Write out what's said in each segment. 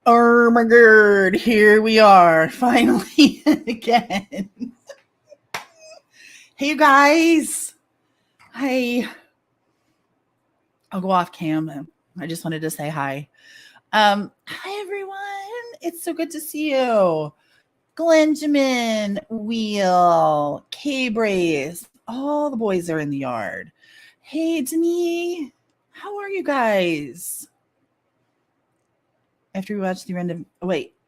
Oh my god, here we are, finally again. Hey, you guys. Hi. I'll go off cam. I just wanted to say hi. Hi, everyone. It's so good to see you. Glenjamin, Wheel, K-Brace. All the boys are in the yard. Hey, Demi. How are you guys? After we watch the random,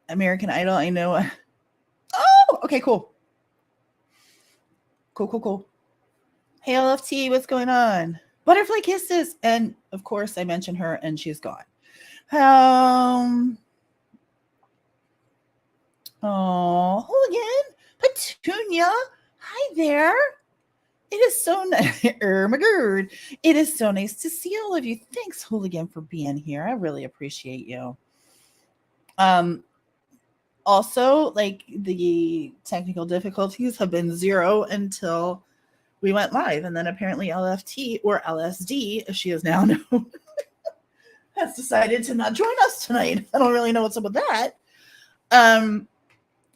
American Idol, I know. Oh, okay, cool. Cool. Hey, LFT, what's going on? Butterfly kisses. And of course, I mentioned her and she's gone. Oh, Hooligan, Petunia. Hi there. It is so nice. It is so nice to see all of you. Thanks, Hooligan, for being here. I really appreciate you. Also, like, the technical difficulties have been 0 until we went live, and then apparently LFT, or LSD, as she is now known, has decided to not join us tonight. I don't really know what's up with that.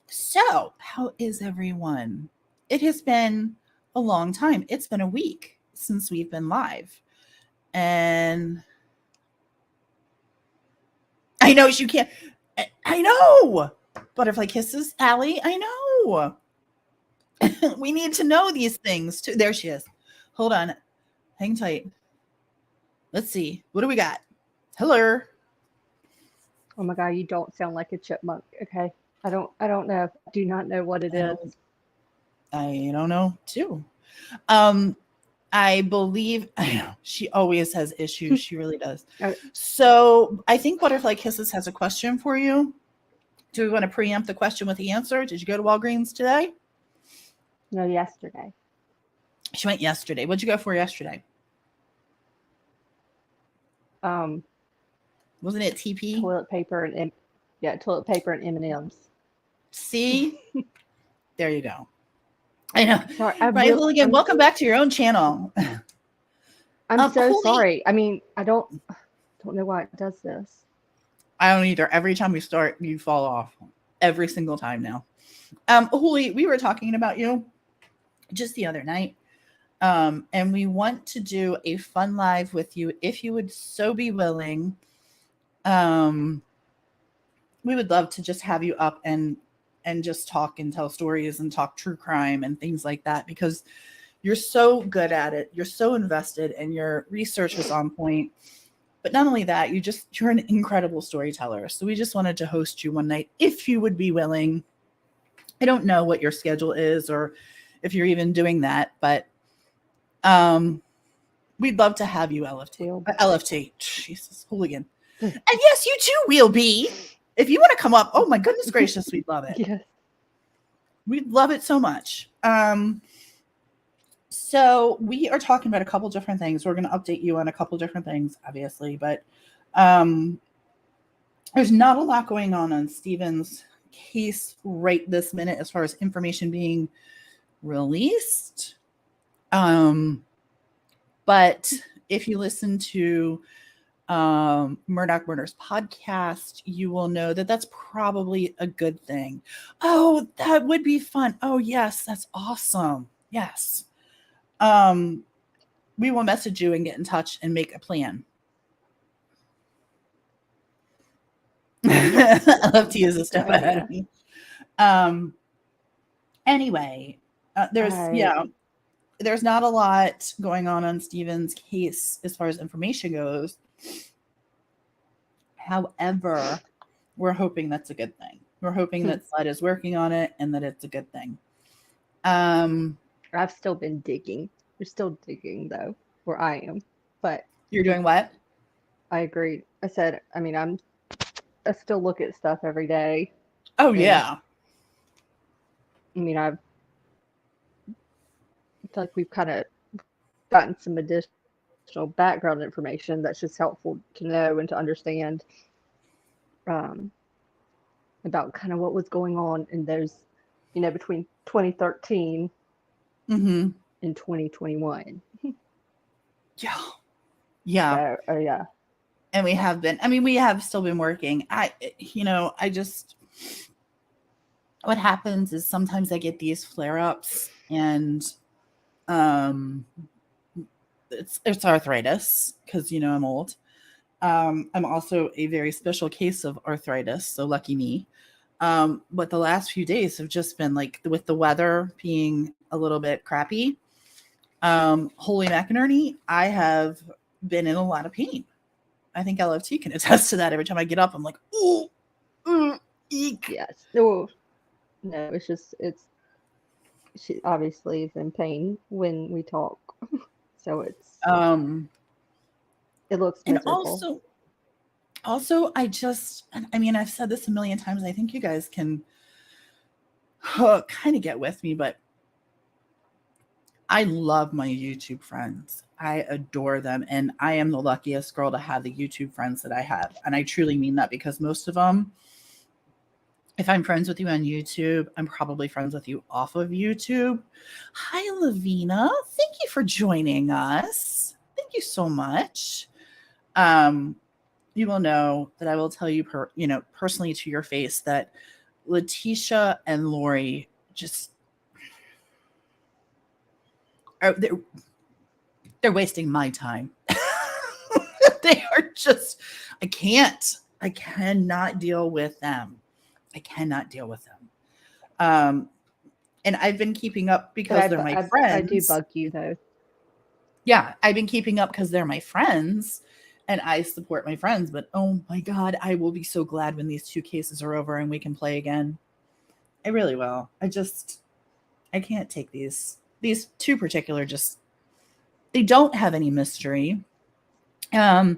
So how is everyone? It has been a long time. It's been a week since we've been live, and I know you can't. I know. Butterfly kisses, Allie. I know. We need to know these things too. There she is. Hold on. Hang tight. Let's see. What do we got? Hello. Oh my god, you don't sound like a chipmunk. Okay. I don't know. I do not know what it is. I don't know too. I believe, I know, she always has issues. She really does. So I think Butterfly Kisses has a question for you. Do we want to preempt the question with the answer? Did you go to Walgreens today? No, yesterday. She went yesterday. What'd you go for yesterday? Wasn't it TP? Toilet paper and toilet paper and M&Ms. See? There you go. I know. Sorry, right, Hooligan, welcome back to your own channel. I'm so sorry. I mean, I don't know why it does this. I don't either. Every time we start, you fall off. Every single time now. Hooli, we were talking about you just the other night. And we want to do a fun live with you if you would so be willing. We would love to just have you up and just talk and tell stories and talk true crime and things like that, because you're so good at it. You're so invested and your research is on point. But not only that, you're an incredible storyteller. So we just wanted to host you one night if you would be willing. I don't know what your schedule is or if you're even doing that, but we'd love to have you, LFT. LFT. Jesus, Hooligan. And yes, you too, Wheel B. If you want to come up, oh my goodness gracious, we'd love it. Yes. We'd love it so much. So we are talking about a couple different things. We're going to update you on a couple different things, obviously, but there's not a lot going on Stephen's case right this minute as far as information being released. But if you listen to Murdoch Murders podcast, you will know that that's probably a good thing. Oh, that would be fun. Oh, yes, that's awesome. Yes. We will message you and get in touch and make a plan. I love to use a step ahead of me. Anyway, there's not a lot going on Stephen's case as far as information goes. However, we're hoping that's a good thing. We're hoping that SLED is working on it and that it's a good thing. I've still been digging. We're still digging though, where I am. But you're doing what? I agree. I said, I mean, I still look at stuff every day. Oh yeah. I mean, I feel like we've kind of gotten some additional background information that's just helpful to know and to understand about kind of what was going on in those, between 2013 and 2021. Yeah. So, yeah. And we have still been working. What happens is sometimes I get these flare-ups and it's arthritis because I'm old. I'm also a very special case of arthritis, so lucky me. But the last few days have just been like, with the weather being a little bit crappy, holy macaroni, I have been in a lot of pain. I think LFT can attest to that. Every time I get up, I'm like, ooh, eek. Yes. No, she obviously is in pain when we talk. So it's, it looks miserable. And also, I've said this a million times. I think you guys can kind of get with me, but I love my YouTube friends. I adore them. And I am the luckiest girl to have the YouTube friends that I have. And I truly mean that, because most of them, if I'm friends with you on YouTube, I'm probably friends with you off of YouTube. Hi, Lavina. Thank you for joining us. Thank you so much. You will know that I will tell you, personally to your face, that Letitia and Lori just they're wasting my time. They are just, I cannot deal with them. I cannot deal with them. And I've been keeping up because they're my friends. I do bug you though. Yeah, I've been keeping up because they're my friends and I support my friends. But oh my God, I will be so glad when these 2 cases are over and we can play again. I really will. I can't take these 2 particular, they don't have any mystery. They're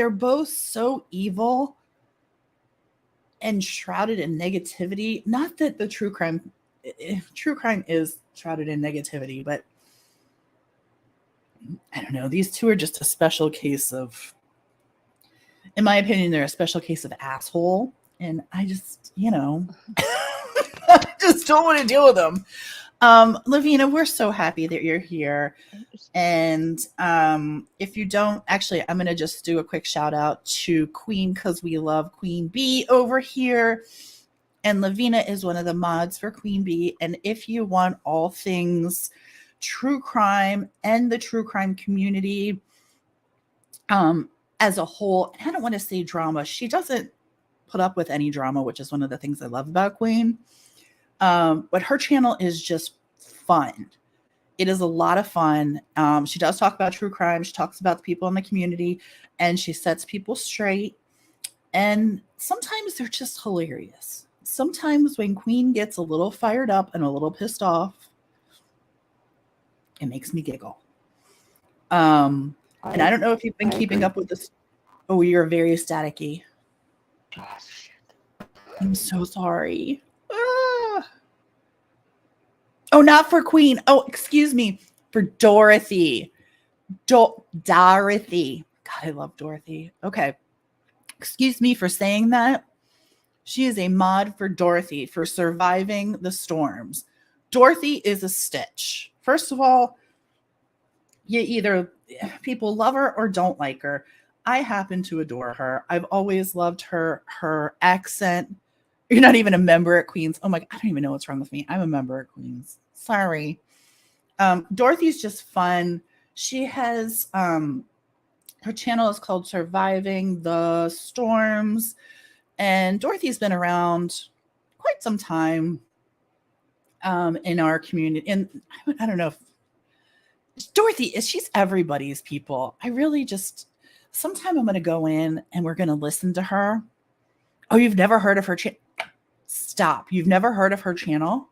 both so evil and shrouded in negativity. Not that the true crime is shrouded in negativity, but I don't know. These 2 are just a special case of, in my opinion, they're a special case of asshole. And I just, I just don't want to deal with them. Lavina, we're so happy that you're here. And if you don't, actually, I'm going to just do a quick shout out to Queen, because we love Queen Bee over here. And Lavina is one of the mods for Queen Bee. And if you want all things true crime and the true crime community as a whole, I don't want to say drama. She doesn't put up with any drama, which is one of the things I love about Queen. But her channel is just fun. It is a lot of fun. She does talk about true crime. She talks about the people in the community, and she sets people straight. And sometimes they're just hilarious. Sometimes when Queen gets a little fired up and a little pissed off, it makes me giggle. And I don't know if you've been keeping up with this. Oh, you're very staticky. Oh, shit. I'm so sorry. Ah. Oh, not for Queen. Oh, excuse me. For Dorothy. Dorothy. God, I love Dorothy. Okay. Excuse me for saying that. She is a mod for Dorothy for surviving the storms. Dorothy is a stitch. First of all, you either people love her or don't like her. I happen to adore her. I've always loved her accent. You're not even a member at Queens. Oh my God, I don't even know what's wrong with me. I'm a member at Queens. Sorry. Dorothy's just fun. She has her channel is called Surviving the Storms, and Dorothy's been around quite some time in our community. And I don't know if Dorothy is, she's everybody's people. I really just, sometime I'm going to go in and we're going to listen to her. Oh, you've never heard of her channel? Stop. You've never heard of her channel?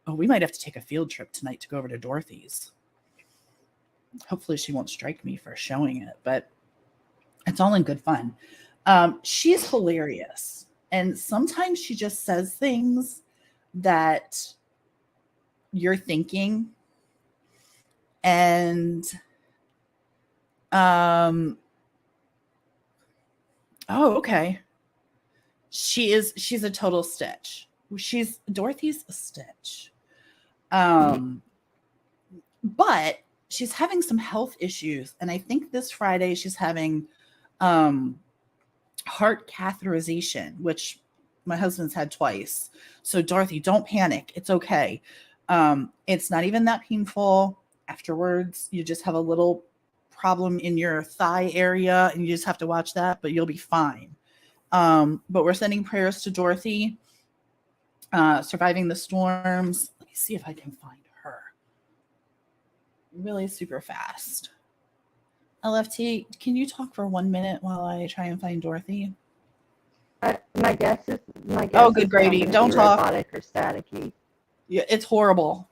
Oh, we might have to take a field trip tonight to go over to Dorothy's. Hopefully she won't strike me for showing it, but it's all in good fun. She's hilarious. And sometimes she just says things that you're thinking. And oh, okay. She's a total stitch. Dorothy's a stitch. But she's having some health issues. And I think this Friday she's having heart catheterization, which my husband's had twice. So Dorothy, don't panic. It's okay. It's not even that painful. Afterwards, you just have a little problem in your thigh area and you just have to watch that, but you'll be fine. But we're sending prayers to Dorothy, surviving the storms. Let me see if I can find her really super fast. LFT, can you talk for 1 minute while I try and find Dorothy? My guess is oh, good gravy. Don't talk. Robotic or staticky. Yeah, it's horrible.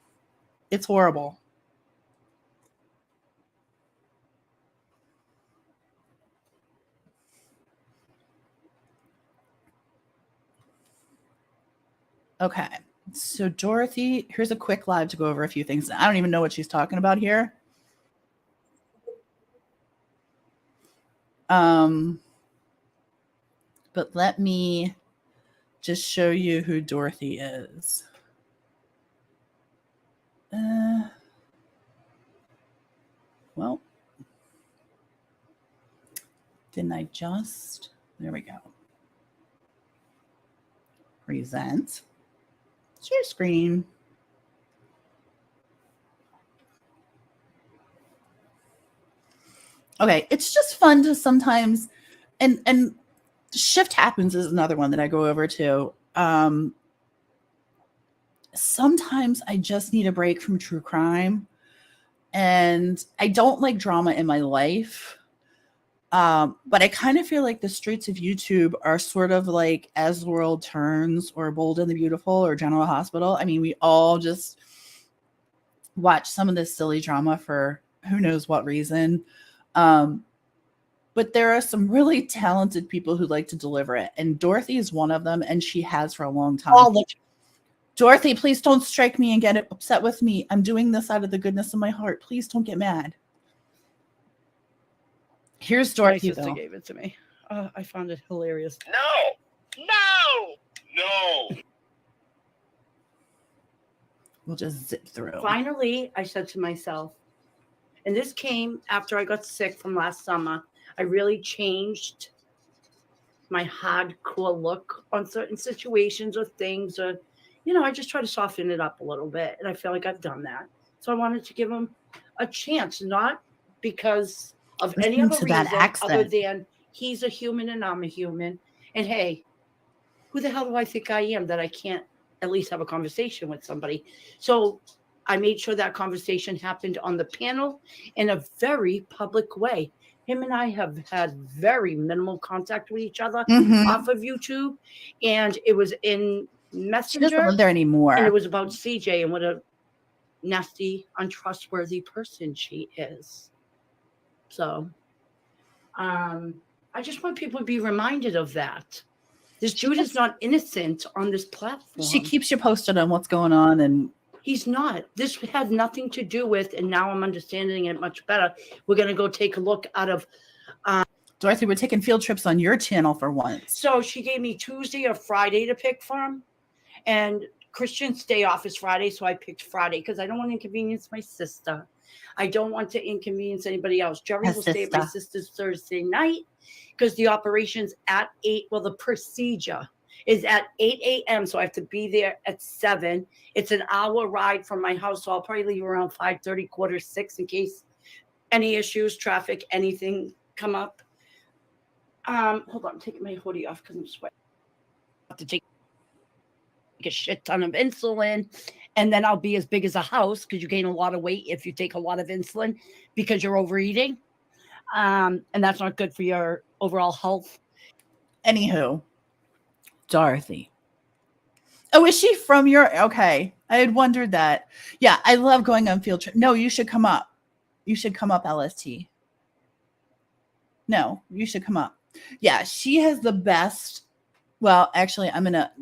It's horrible. Okay, so Dorothy, here's a quick live to go over a few things. I don't even know what she's talking about here. But let me just show you who Dorothy is. Well, didn't I just? There we go. Present. Share screen. Okay, it's just fun to sometimes, and Shift Happens is another one that I go over to. Sometimes I just need a break from true crime, and I don't like drama in my life. But I kind of feel like the streets of YouTube are sort of like As the World Turns or Bold and the Beautiful or General Hospital. I mean, we all just watch some of this silly drama for who knows what reason. But there are some really talented people who like to deliver it. And Dorothy is one of them, and she has for a long time. Dorothy, please don't strike me and get upset with me. I'm doing this out of the goodness of my heart. Please don't get mad. Here's Dorothy. My sister gave it to me. I found it hilarious. No. We'll just zip through. Finally, I said to myself, and this came after I got sick from last summer, I really changed my hardcore look on certain situations or things, or, I just try to soften it up a little bit. And I feel like I've done that. So I wanted to give him a chance, not because of any other reason other than he's a human and I'm a human. And hey, who the hell do I think I am that I can't at least have a conversation with somebody? So I made sure that conversation happened on the panel in a very public way. Him and I have had very minimal contact with each other off of YouTube. And it was in Messenger. She doesn't live there anymore. And it was about CJ and what a nasty, untrustworthy person she is. So I just want people to be reminded of that. This dude is not innocent on this platform. She keeps you posted on what's going on, and he's not. This had nothing to do with, and now I'm understanding it much better. We're going to go take a look out of Dorothy, we're taking field trips on your channel for once. So she gave me Tuesday or Friday to pick from. And Christian's day off is Friday, so I picked Friday because I don't want to inconvenience my sister. I don't want to inconvenience anybody else. Jerry will stay at my sister's Thursday night because the operation's at 8. Well, the procedure is at 8 a.m., so I have to be there at 7. It's an hour ride from my house, so I'll probably leave around 5:30, 5:45 in case any issues, traffic, anything come up. Hold on, I'm taking my hoodie off because I'm sweating. I have to take a shit ton of insulin, and then I'll be as big as a house because you gain a lot of weight if you take a lot of insulin because you're overeating. And that's not good for your overall health. Anywho, Dorothy. Oh, is she from your... Okay. I had wondered that. Yeah, I love going on field trip. No, you should come up. You should come up, LST. No, you should come up. Yeah, she has the best... Well, actually,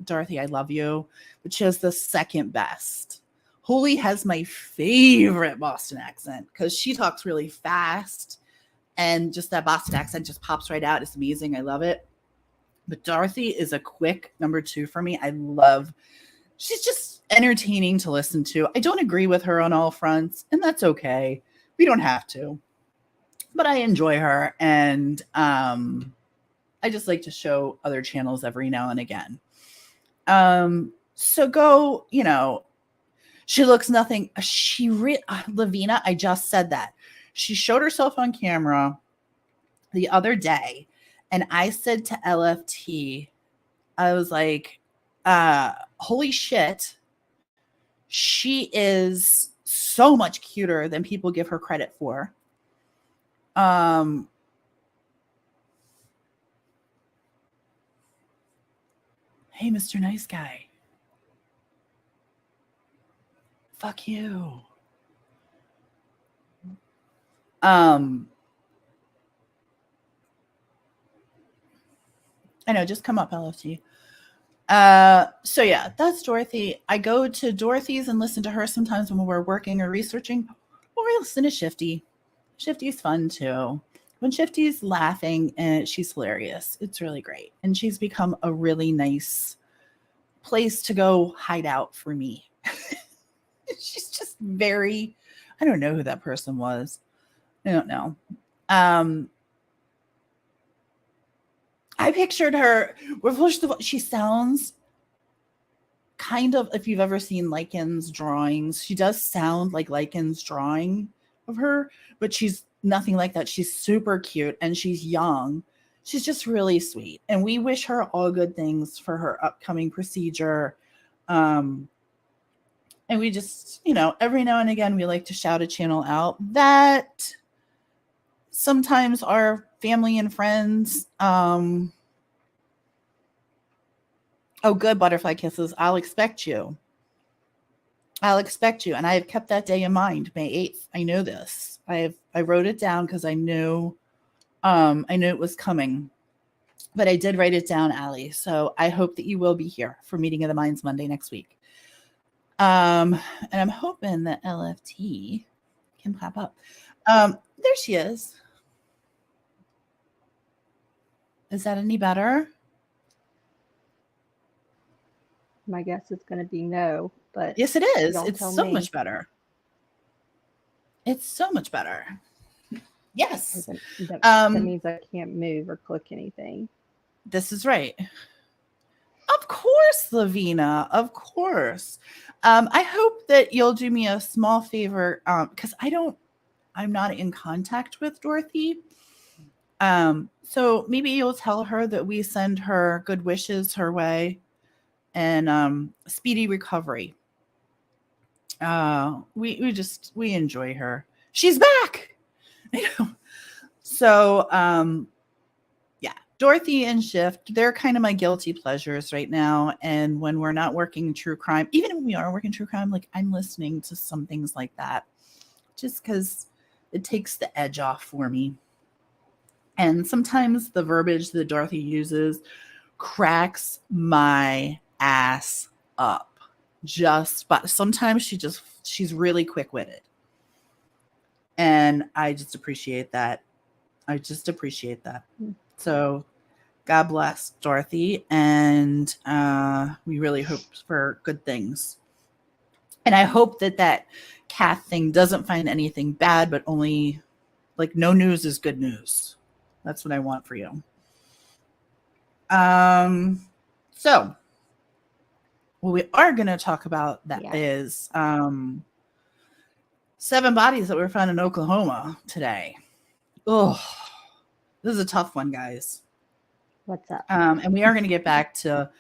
Dorothy, I love you, but she has the second best. Holy has my favorite Boston accent because she talks really fast and just that Boston accent just pops right out. It's amazing. I love it. But Dorothy is a quick number 2 for me. She's just entertaining to listen to. I don't agree with her on all fronts, and that's okay. We don't have to. But I enjoy her, and I just like to show other channels every now and again. So go, she looks nothing. Lavina, I just said that. She showed herself on camera the other day, and I said to LFT, I was like, holy shit, she is so much cuter than people give her credit for. Hey, Mr. Nice Guy. Fuck you. I know, just come up, LFT. So yeah, that's Dorothy. I go to Dorothy's and listen to her sometimes when we're working or researching, or I listen to Shifty. Shifty's fun too. When Shifty's laughing, and she's hilarious. It's really great. And she's become a really nice place to go hide out for me. She's just very, I don't know who that person was. I don't know. I pictured her, well, first of all, she sounds kind of, if you've ever seen Lycan's drawings, she does sound like Lycan's drawing of her, but she's nothing like that. She's super cute and she's young. She's just really sweet. And we wish her all good things for her upcoming procedure. And we just, every now and again, we like to shout a channel out that sometimes our family and friends, oh, good, Butterfly Kisses. I'll expect you. And I have kept that day in mind, May 8th. I know this. I wrote it down because I knew it was coming. But I did write it down, Allie. So I hope that you will be here for Meeting of the Minds Monday next week. And I'm hoping that LFT can pop up. There she is. Is that any better? My guess is going to be no, but yes, it is. It's so much better. It's so much better. Yes. That means I can't move or click anything. This is right. Of course, Lavina. Of course. I hope that you'll do me a small favor because I'm not in contact with Dorothy. So maybe you'll tell her that we send her good wishes her way and speedy recovery. We enjoy her. She's back. So yeah, Dorothy and Shift, they're kind of my guilty pleasures right now. And when we're not working true crime, even when we are working true crime, like I'm listening to some things like that just because it takes the edge off for me. And sometimes the verbiage that Dorothy uses cracks my ass up. But sometimes she's really quick-witted. And I just appreciate that. I just appreciate that. Mm. So God bless Dorothy, and we really hope for good things. And I hope that Kath thing doesn't find anything bad, but only like no news is good news. That's what I want for you. So what we are going to talk about is 7 bodies that were found in Oklahoma today. Oh, this is a tough one, guys. What's up? And we are going to get back to,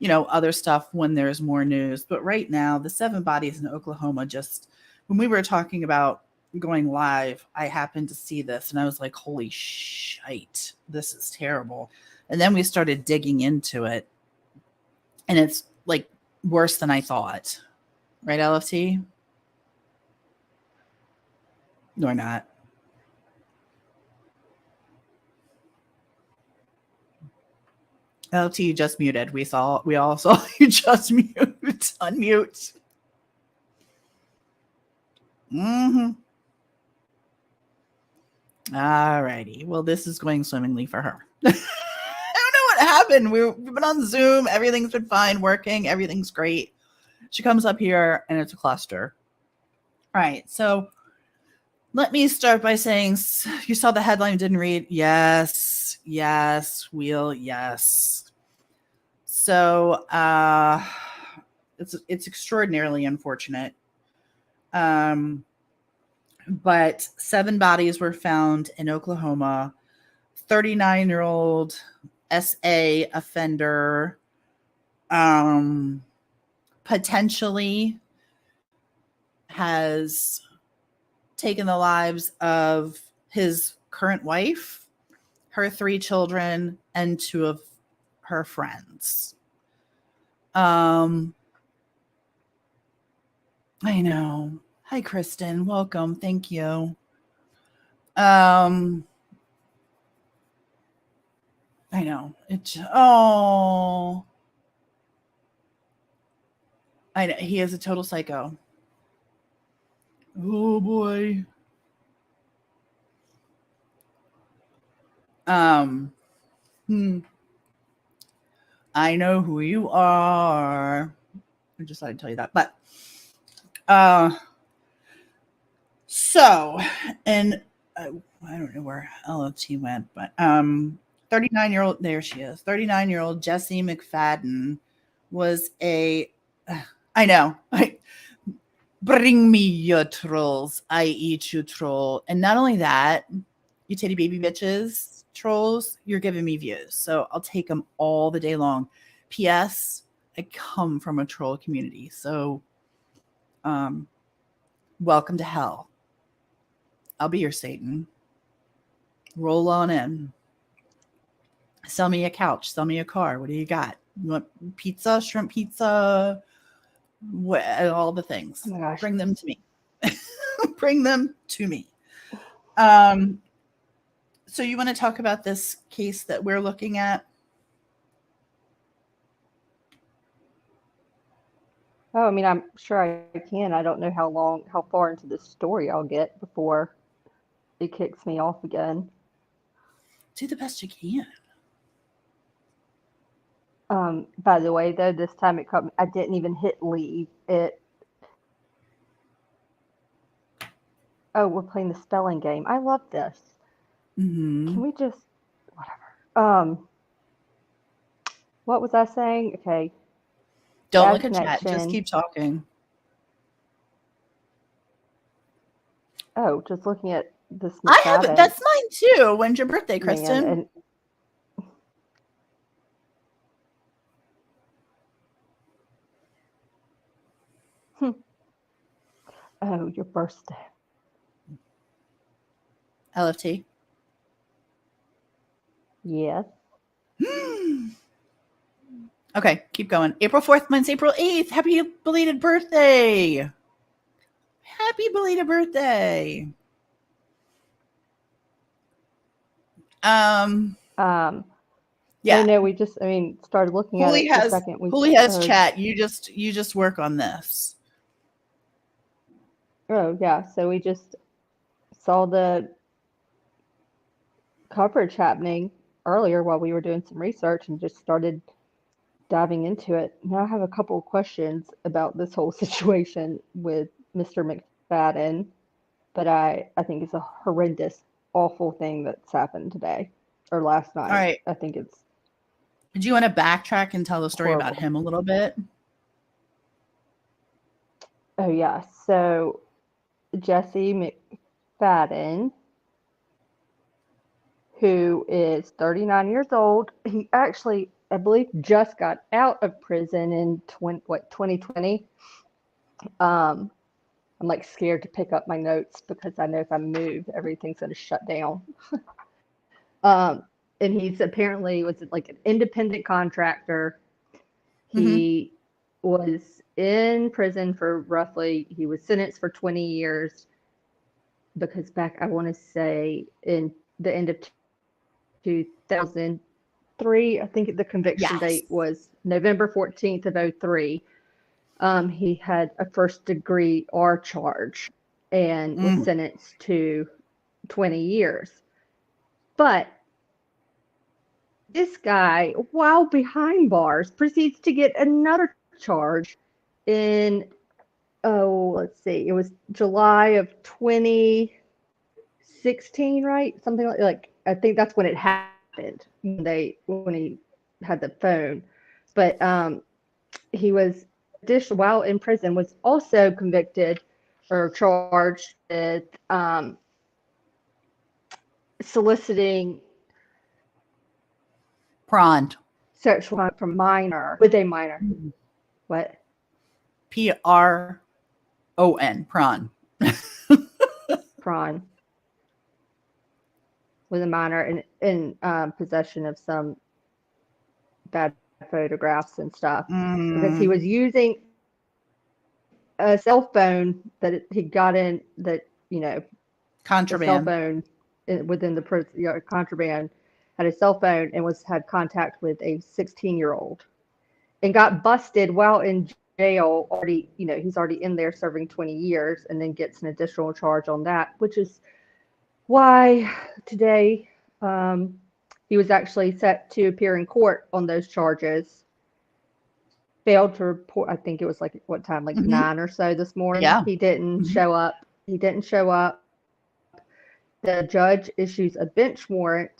other stuff when there's more news. But right now, the 7 bodies in Oklahoma, just when we were talking about going live, I happened to see this and I was like, holy shite, this is terrible. And then we started digging into it. And it's like worse than I thought. Right, LFT? No, not. LFT, you just muted. We all saw you just unmute. All righty. Well, this is going swimmingly for her. I don't know what happened. We've been on Zoom. Everything's been fine, working. Everything's great. She comes up here and it's a cluster. All right. So let me start by saying, you saw the headline, didn't read? Yes, Wheel, yes. So it's extraordinarily unfortunate. But 7 bodies were found in Oklahoma. 39-year-old SA offender, potentially has taken the lives of his current wife, her 3 children, and 2 of her friends. I know. Hi, Kristen. Welcome. Thank you. I know. I know. He is a total psycho. Oh boy. I know who you are. I just thought I'd tell you that. But so, and I don't know where LOT went, but 39-year-old, there she is. 39-year-old Jessie McFadden was I know. Bring me your trolls. I eat you, troll. And not only that, you titty baby bitches, trolls, you're giving me views. So I'll take them all the day long. P.S. I come from a troll community. So welcome to hell. I'll be your Satan. Roll on in. Sell me a couch. Sell me a car. What do you got? You want pizza, shrimp pizza, all the things. Oh my gosh. Bring them to me. Bring them to me. So you want to talk about this case that we're looking at? Oh, I mean, I'm sure I can. I don't know how far into the story I'll get before it kicks me off again. Do the best you can. By the way, though, this time I didn't even hit leave. Oh, we're playing the spelling game. I love this. Mm-hmm. Can we just, whatever. What was I saying? Okay. Don't Bad look at chat. Just connection. keep talking. Oh, just looking at this. I have it. That's mine too. When's your birthday, Kristen? Oh, your birthday. LFT. Yes. Okay, keep going. April 4th, mine's April 8th. Happy belated birthday. Happy belated birthday. Yeah. No, we just, started looking at it for a second. Hooli has chat. You just work on this. Oh, yeah. So we just saw the coverage happening earlier while we were doing some research and just started diving into it. Now I have a couple of questions about this whole situation with Mr. McFadden, but I think it's a horrendous, awful thing that's happened today or last night. All right. I think it's. Do you want to backtrack and tell the story horrible. about him a little bit? Oh, yeah. So Jesse McFadden, who is 39 years old, he actually, I believe, just got out of prison in 2020. I'm like scared to pick up my notes because I know if I move, everything's going to shut down. And he's apparently was like an independent contractor. He was in prison for he was sentenced for 20 years because back, I want to say in the end of 2003, I think the conviction date was November 14th of 2003. He had a first-degree R charge and was sentenced to 20 years. But this guy, while behind bars, proceeds to get another charge in, let's see, it was July of 2016, right? Something like I think that's when it happened, when he had the phone. But he was, while in prison, was also convicted or charged with soliciting sexual from minor with a minor. What? PRON, prawn. Prawn. With a minor in possession of some bad photographs and stuff, because he was using a cell phone that he got in, that, you know, Contraband. cell phone within the contraband, had a cell phone and had contact with a 16-year-old and got busted while in jail. Already, you know, he's already in there serving 20 years and then gets an additional charge on that, which is why today he was actually set to appear in court on those charges. Failed to report, I think it was like, what time, like 9 or so this morning. Yeah. He didn't show up. The judge issues a bench warrant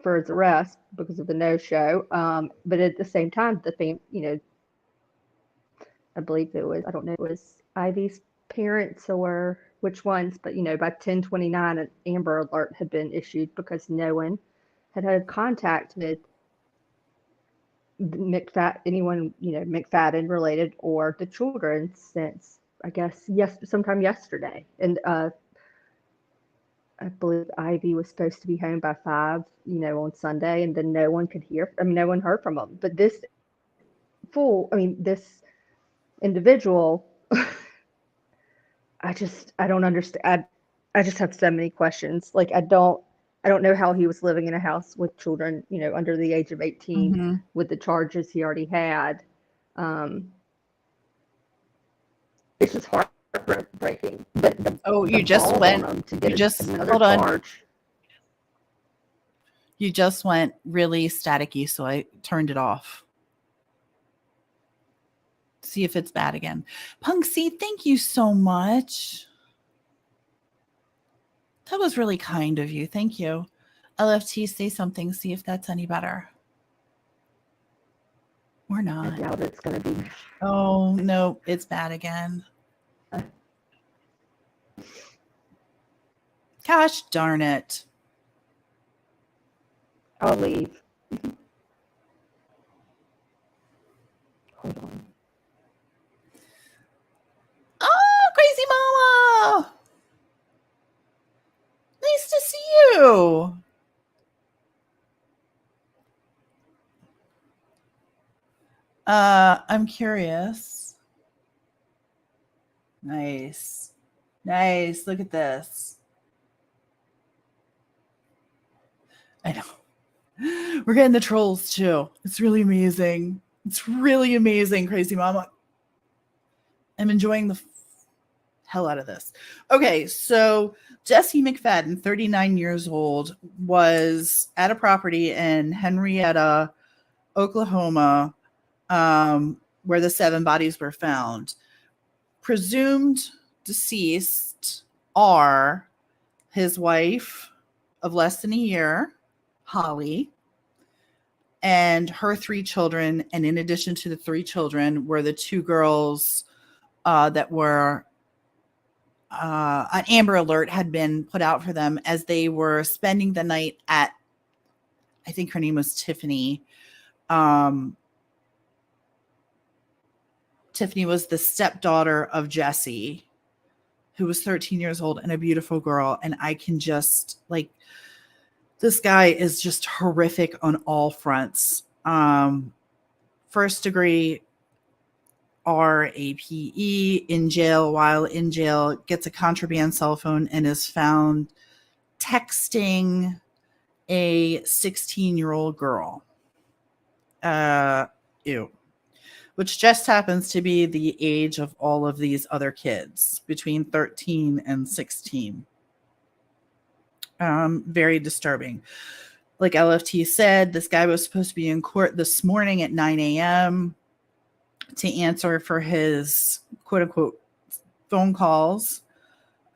for his arrest because of the no-show. But at the same time, I believe it was, I don't know if it was Ivy's parents or which ones, but, you know, by 10:29, an Amber Alert had been issued because no one had contact with anyone, you know, McFadden related or the children since, I guess, sometime yesterday. And I believe Ivy was supposed to be home by 5, you know, on Sunday, and then no one heard from him. But this individual, I don't understand. I just have so many questions. Like, I don't know how he was living in a house with children, you know, under the age of 18 with the charges he already had. It's just heartbreaking. But you just went really staticky, so I turned it off. See if it's bad again. Punksy, thank you so much. That was really kind of you. Thank you. LFT, say something. See if that's any better. Or not. I doubt it's going to be. Oh, no. It's bad again. Gosh darn it. I'll leave. Hold on. Oh, Crazy Mama. Nice to see you. I'm curious. Nice. Look at this. I know. We're getting the trolls too. It's really amazing. Crazy Mama. I'm enjoying hell out of this. Okay, so Jesse McFadden, 39 years old, was at a property in Henrietta, Oklahoma, where the 7 bodies were found. Presumed deceased are his wife of less than a year, Holly, and her 3 children. And in addition to the 3 children were the 2 girls that were an Amber Alert had been put out for them as they were spending the night at, I think her name was Tiffany. Tiffany was the stepdaughter of Jesse, who was 13 years old and a beautiful girl. And I can just like, this guy is just horrific on all fronts. First degree RAPE, in jail, while in jail, gets a contraband cell phone and is found texting a 16-year-old girl. Ew. Which just happens to be the age of all of these other kids, between 13 and 16. Very disturbing. Like LFT said, this guy was supposed to be in court this morning at 9 a.m. to answer for his quote unquote phone calls.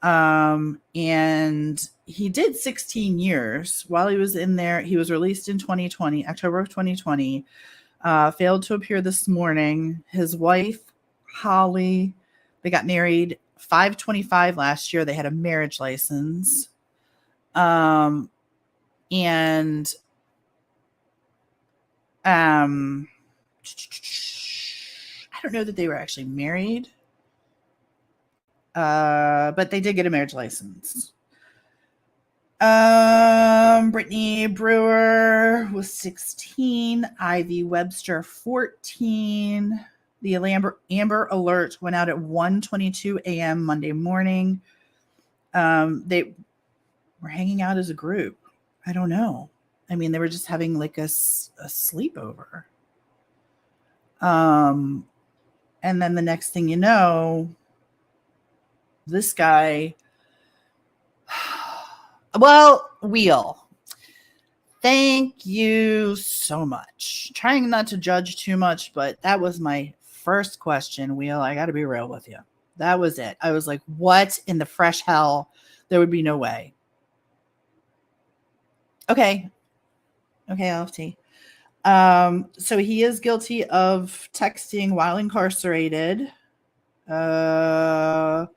And he did 16 years while he was in there. He was released in 2020, October of 2020. Failed to appear this morning. His wife, Holly, they got married 5/25 last year. They had a marriage license. And I don't know that they were actually married. But they did get a marriage license. Brittany Brewer was 16, Ivy Webster 14. The Amber Alert went out at 1:22 a.m. Monday morning. They were hanging out as a group. I don't know. I mean, they were just having like a sleepover. And then the next thing you know, this guy, well, Wheel, thank you so much. Trying not to judge too much, but that was my first question, Wheel. I got to be real with you. That was it. I was like, what in the fresh hell? There would be no way. Okay, LFT. So he is guilty of texting while incarcerated. Failure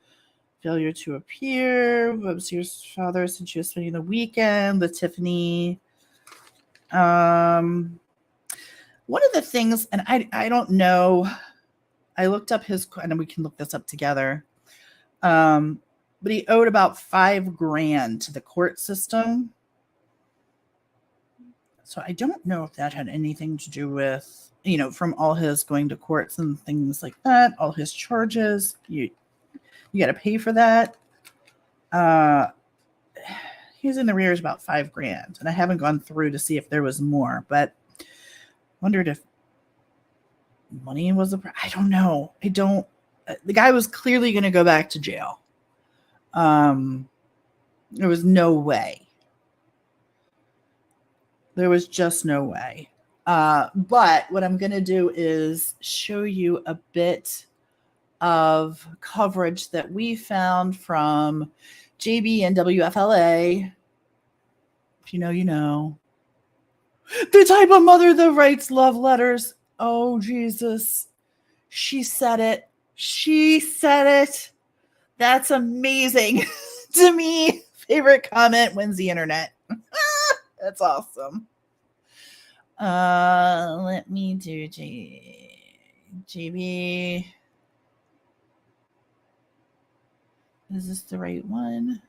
to appear. Webster's father since she was spending the weekend with Tiffany. One of the things, and I don't know, I looked up his, and we can look this up together. But he owed about $5,000 to the court system. So I don't know if that had anything to do with, from all his going to courts and things like that, all his charges. You got to pay for that. He's in the rears about $5,000, and I haven't gone through to see if there was more, but wondered if money was I don't know. The guy was clearly going to go back to jail. There was no way. There was just no way. But what I'm going to do is show you a bit of coverage that we found from JB and WFLA. If you know, you know. The type of mother that writes love letters. Oh, Jesus. She said it. She said it. That's amazing. To me, favorite comment wins the internet. That's awesome. Let me do JB. Is this the right one?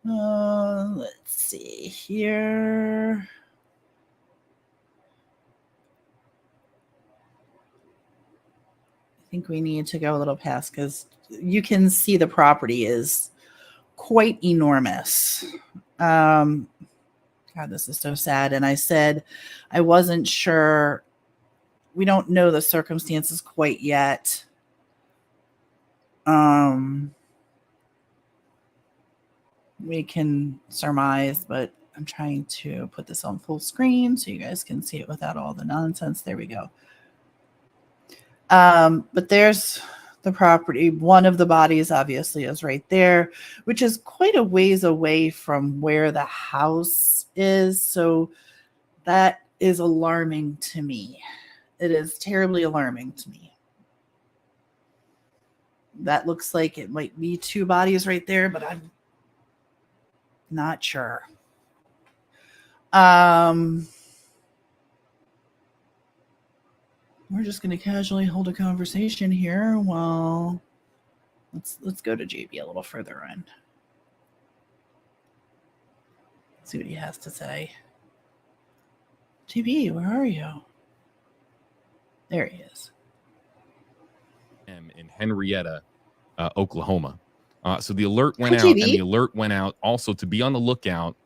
Let's see here. I think we need to go a little past because you can see the property is quite enormous. God, this is so sad. And I said I wasn't sure. We don't know the circumstances quite yet. We can surmise, but I'm trying to put this on full screen so you guys can see it without all the nonsense. There we go. But there's the property. One of the bodies obviously is right there, which is quite a ways away from where the house is. So that is alarming to me. It is terribly alarming to me. That looks like it might be two bodies right there, but I'm not sure. We're just going to casually hold a conversation here while let's go to JB a little further in. See what he has to say. JB, where are you? There he is. In Henrietta, Oklahoma. So the alert went out, JB. and the alert went out also to be on the lookout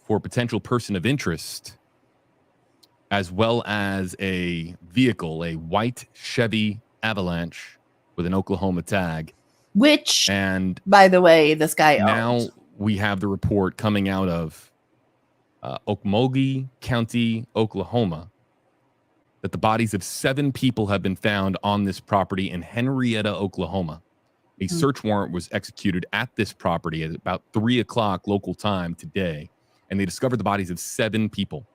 for a potential person of interest, as well as a vehicle, a white Chevy Avalanche with an Oklahoma tag. Which, and by the way, this guy now owned. we have the report coming out of Okmulgee County, Oklahoma, that the bodies of 7 people have been found on this property in Henrietta, Oklahoma. A search warrant was executed at this property at about 3 o'clock local time today, and they discovered the bodies of 7 people.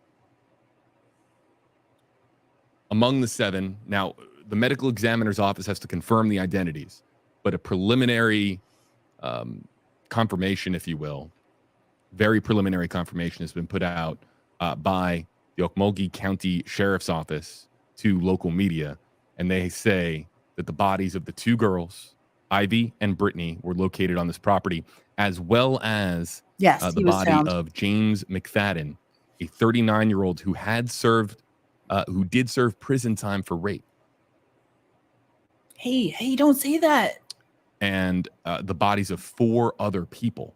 Among the 7, now the medical examiner's office has to confirm the identities, but a preliminary confirmation, if you will, very preliminary confirmation has been put out by the Okmulgee County Sheriff's Office to local media, and they say that the bodies of the 2 girls, Ivy and Brittany, were located on this property, as well as the body of James McFadden, a 39-year-old who did serve prison time for rape. Hey, don't say that. And the bodies of 4 other people.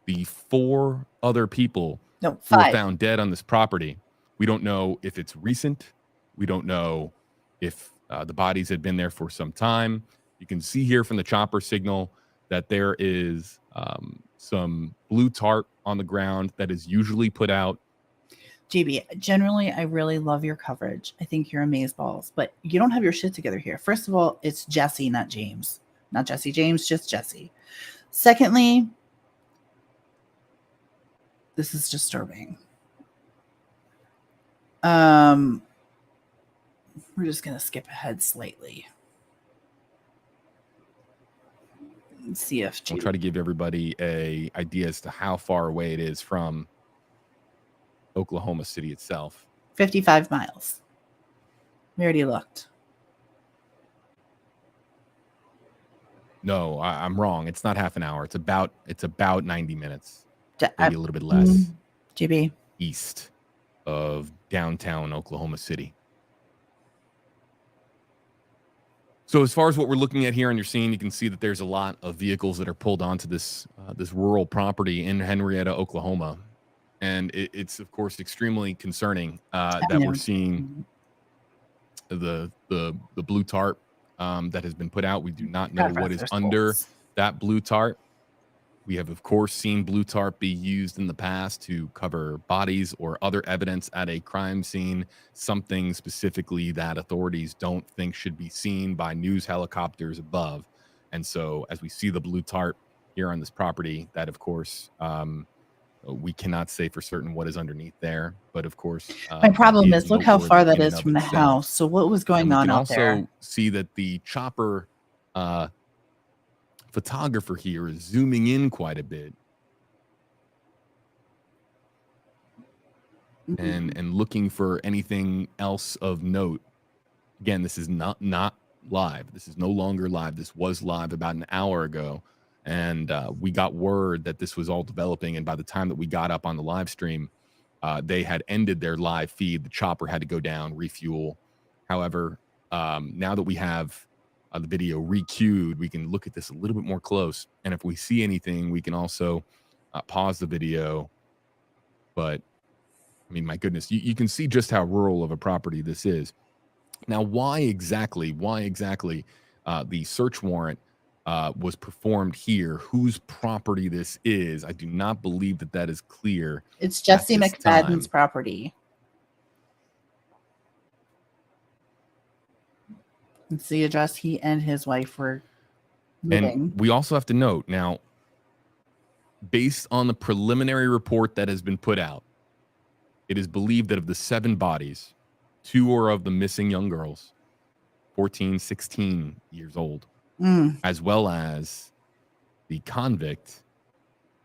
The 4 other people who were found dead on this property. We don't know if it's recent. We don't know if the bodies had been there for some time. You can see here from the chopper signal that there is some blue tarp on the ground that is usually put out. JB, generally, I really love your coverage. I think you're amazeballs, but you don't have your shit together here. First of all, it's Jesse, not James. Not Jesse James, just Jesse. Secondly, this is disturbing. We're just going to skip ahead slightly. See if We'll try to give everybody an idea as to how far away it is from Oklahoma City itself. 55 miles. We already looked. No, I'm wrong. It's not half an hour. It's about 90 minutes. Maybe a little bit less. JB. East of downtown Oklahoma City. So as far as what we're looking at here on your scene, you can see that there's a lot of vehicles that are pulled onto this rural property in Henrietta, Oklahoma. And it's, of course, extremely concerning that we're seeing the blue tarp that has been put out. We do not know what is under that blue tarp. We have, of course, seen blue tarp be used in the past to cover bodies or other evidence at a crime scene, something specifically that authorities don't think should be seen by news helicopters above. And so as we see the blue tarp here on this property, that, of course, we cannot say for certain what is underneath there. But, of course, my problem is look how far that is from the house. So what was going on out there? We can also see that the chopper photographer here is zooming in quite a bit and looking for anything else of note. Again, this is not live. This is no longer live. This was live about an hour ago, and we got word that this was all developing, and by the time that we got up on the live stream, they had ended their live feed. The chopper had to go down, refuel. However, now that we have the video re-queued, we can look at this a little bit more close. And if we see anything, we can also pause the video But I mean, my goodness, you can see just how rural of a property this is. Now, why exactly the search warrant was performed here, whose property this is, I do not believe that is clear. It's Jesse this McFadden's time. property. It's the address he and his wife were moving. And we also have to note now, based on the preliminary report that has been put out, it is believed that of the 7 bodies, 2 are of the missing young girls, 14, 16 years old, as well as the convict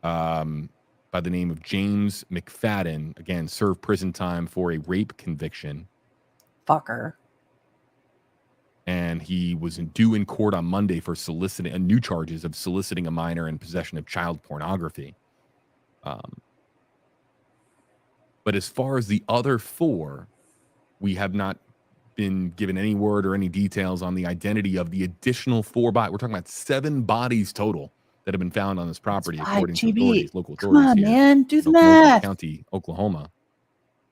by the name of James McFadden, again, served prison time for a rape conviction. Fucker. And he was due in court on Monday for soliciting new charges of soliciting a minor and possession of child pornography. But as far as the other 4, we have not been given any word or any details on the identity of the additional 4 bodies. We're talking about 7 bodies total that have been found on this property, according to authorities, local authorities. Come on, here man. Do the in Oklahoma math. County, Oklahoma.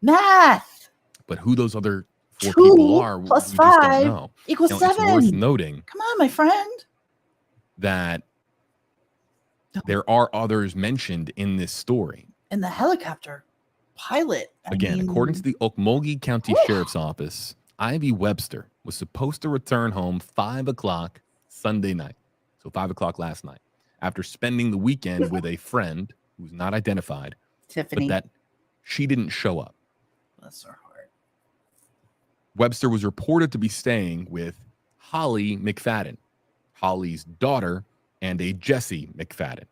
Math. But who those other 4 2 people are, plus we just 5 don't know. equals Now, 7. it's worth noting Come on, my friend. that there are others mentioned in this story. And the helicopter pilot. Again, according to the Okmulgee County Sheriff's Office, Ivy Webster was supposed to return home 5 o'clock Sunday night. So 5 o'clock last night, after spending the weekend with a friend who's not identified, Tiffany. but that she didn't show up. Bless her heart. Webster was reported to be staying with Holly McFadden, Holly's daughter, and a Jesse McFadden.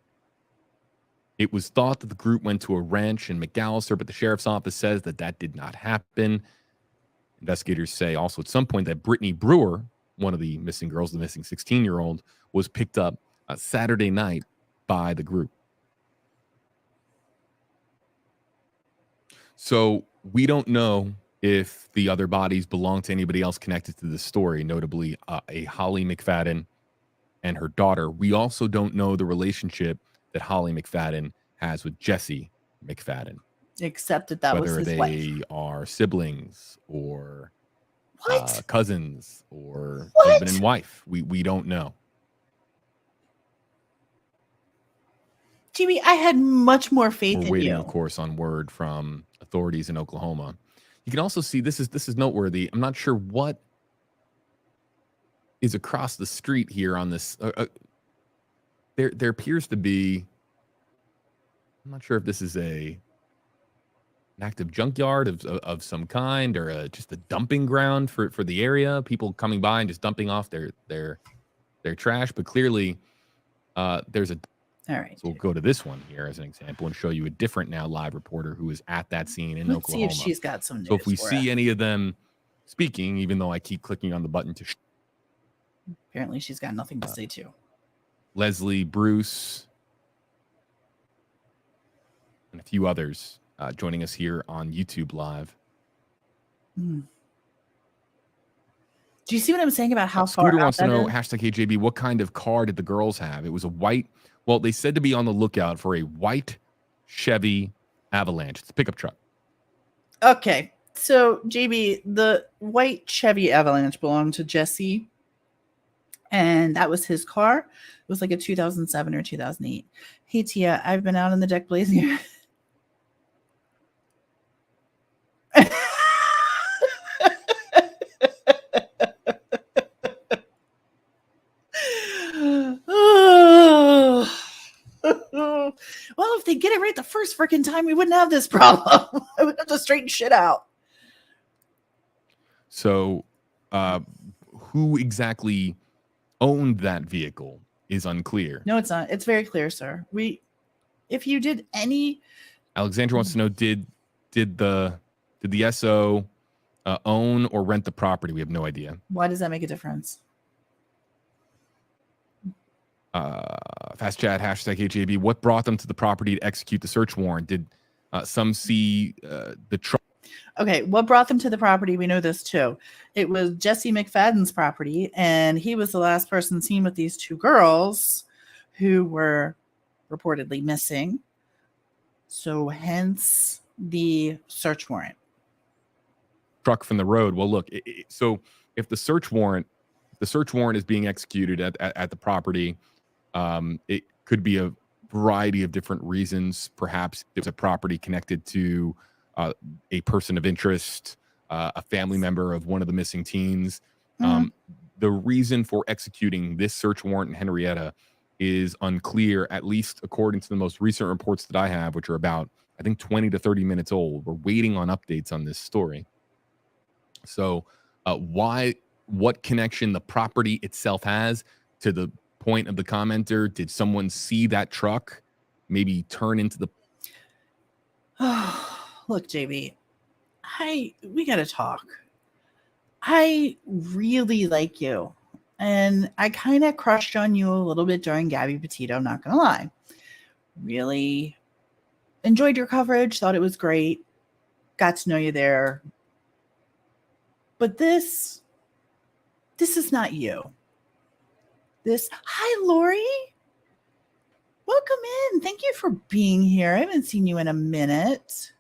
It was thought that the group went to a ranch in McAllister, but the sheriff's office says that did not happen. Investigators say also at some point that Brittany Brewer, one of the missing girls, the missing 16-year-old, was picked up Saturday night by the group. So we don't know if the other bodies belong to anybody else connected to this story, notably a Holly McFadden and her daughter. We also don't know the relationship that Holly McFadden has with Jesse McFadden. Except that was his wife. Whether they are siblings or cousins or What? husband and wife. We don't know. Jimmy, I had much more faith We're in waiting, you. of course, on word from authorities in Oklahoma. You can also see this is noteworthy. I'm not sure what is across the street here on this. There appears to be. I'm not sure if this is an active junkyard of some kind or just a dumping ground for the area. People coming by and just dumping off their trash. But clearly, there's a. All right. So we'll go to this one here as an example and show you a different now live reporter who is at that scene in Let's Oklahoma. see if she's got some news. So if we for see us. any of them speaking, even though I keep clicking on the button to Apparently she's got nothing to say too. Leslie, Bruce, and a few others joining us here on YouTube Live. Do you see what I'm saying about how far Scooter out wants to that know, is? #KJB, what kind of car did the girls have? It was a white, well, they said to be on the lookout for a white Chevy Avalanche. It's a pickup truck. Okay. So, JB, the white Chevy Avalanche belonged to Jesse, and that was his car. It was like a 2007 or 2008. Hey, Tia, I've been out on the deck blazing. Well, if they get it right the first freaking time, we wouldn't have this problem. I would have to straighten shit out. So, who exactly owned that vehicle is unclear. No, it's not. It's very clear, sir. If you did any, Alexandra wants to know: did the SO own or rent the property? We have no idea. why does that make a difference? Fast chat #HAB. What brought them to the property to execute the search warrant? Did some see the truck? Okay, what brought them to the property? We know this too. It was Jesse McFadden's property, and he was the last person seen with these 2 girls who were reportedly missing. So hence the search warrant. Truck from the road. Well, look, so if the search warrant is being executed at the property, it could be a variety of different reasons. Perhaps there's a property connected to a person of interest, a family member of one of the missing teens. The reason for executing this search warrant in Henrietta is unclear, at least according to the most recent reports that I have, which are about, I think, 20 to 30 minutes old. We're waiting on updates on this story. So what connection the property itself has to the point of the commenter? Did someone see that truck maybe turn into the... Look, JB, we gotta talk. I really like you, and I kind of crushed on you a little bit during Gabby Petito, I'm not gonna lie. Really enjoyed your coverage, thought it was great, got to know you there. But this is not you. Hi, Lori. Welcome in. Thank you for being here. I haven't seen you in a minute.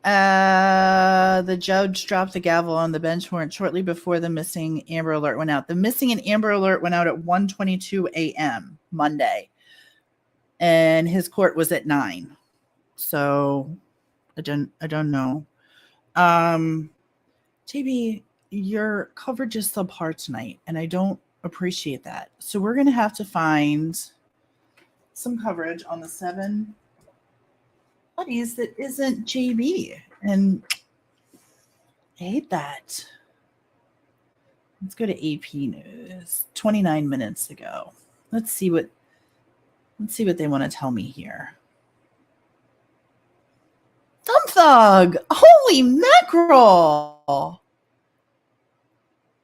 The judge dropped the gavel on the bench warrant shortly before the missing Amber Alert went out. The missing and Amber Alert went out at 1:22 a.m. Monday, and his court was at 9. So I don't know. JB, your coverage is subpar tonight, and I don't appreciate that. So we're going to have to find some coverage on the 7 buddies that isn't JB. And I hate that. Let's go to AP News. 29 minutes ago. Let's see what they want to tell me here. Thumb Thug! Holy mackerel!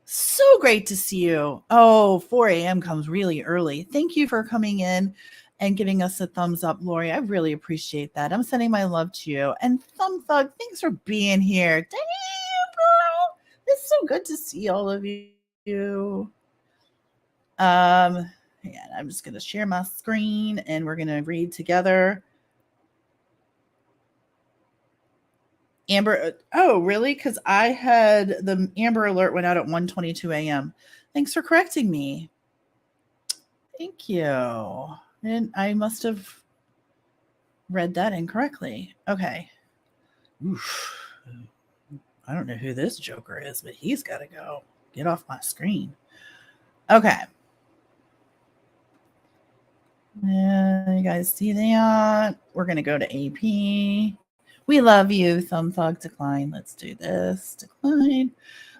So great to see you. Oh, 4 a.m. comes really early. Thank you for coming in and giving us a thumbs up, Lori. I really appreciate that. I'm sending my love to you. And Thumb Thug, thanks for being here. Damn, girl. It's so good to see all of you. Yeah, I'm just going to share my screen and we're going to read together. Amber, oh, really? Because I had the Amber Alert went out at 1:22 a.m. Thanks for correcting me. Thank you. And I must have read that incorrectly. Okay. Oof. I don't know who this joker is, but he's got to go. Get off my screen. Okay. You guys see that? We're going to go to AP. We love you. Thumb Thug, decline. Let's do this. Decline.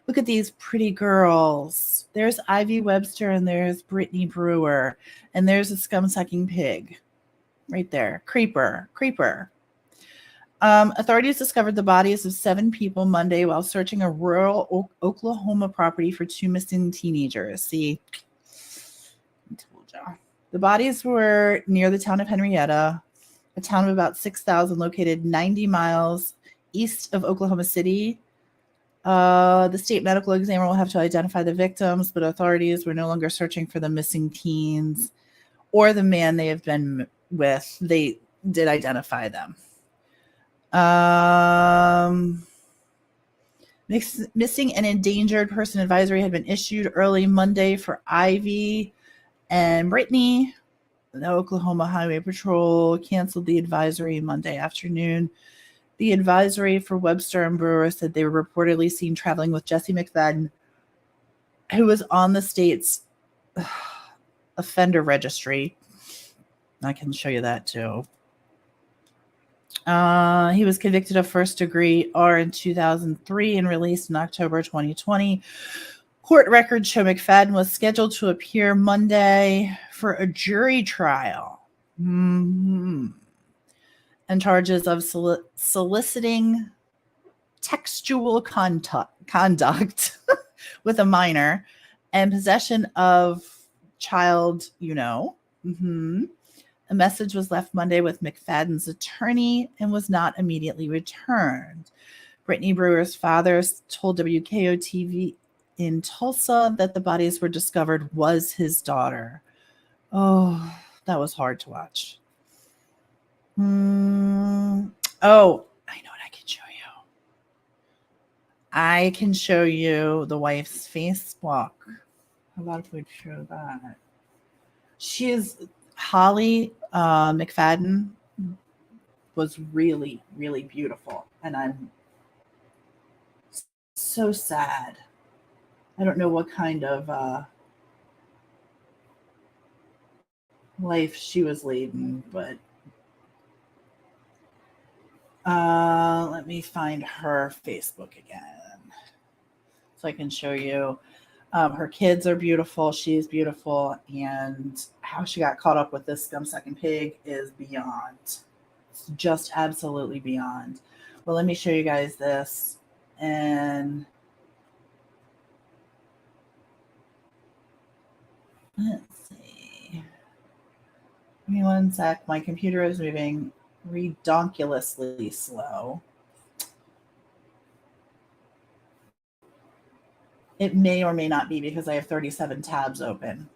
Look at these pretty girls. There's Ivy Webster and there's Brittany Brewer. And there's a scum-sucking pig. Right there. Creeper. Authorities discovered the bodies of 7 people Monday while searching a rural Oklahoma property for 2 missing teenagers. See? I told you. The bodies were near the town of Henrietta, a town of about 6,000 located 90 miles east of Oklahoma City. The state medical examiner will have to identify the victims, but authorities were no longer searching for the missing teens or the man they have been with. They did identify them. Missing and endangered person advisory had been issued early Monday for Ivy and Brittany. The Oklahoma Highway Patrol canceled the advisory Monday afternoon. The advisory for Webster and Brewer said they were reportedly seen traveling with Jesse McFadden, who was on the state's offender registry. I can show you that too. He was convicted of first-degree R in 2003 and released in October 2020. Court records show McFadden was scheduled to appear Monday for a jury trial and charges of soliciting textual conduct with a minor and possession of child, A message was left Monday with McFadden's attorney and was not immediately returned. Brittany Brewer's father told WKO-TV in Tulsa that the bodies were discovered was his daughter. Oh, that was hard to watch. Oh, I know what I can show you. I can show you the wife's Facebook. How about if we show that? She is Holly McFadden was really, really beautiful. And I'm so sad. I don't know what kind of life she was leading, but let me find her Facebook again so I can show you. Her kids are beautiful. She's beautiful. And how she got caught up with this scum-sucking pig is beyond. It's just absolutely beyond. Well, let me show you guys this. And let's see. Give me one sec. My computer is moving redonkulously slow. It may or may not be because I have 37 tabs open.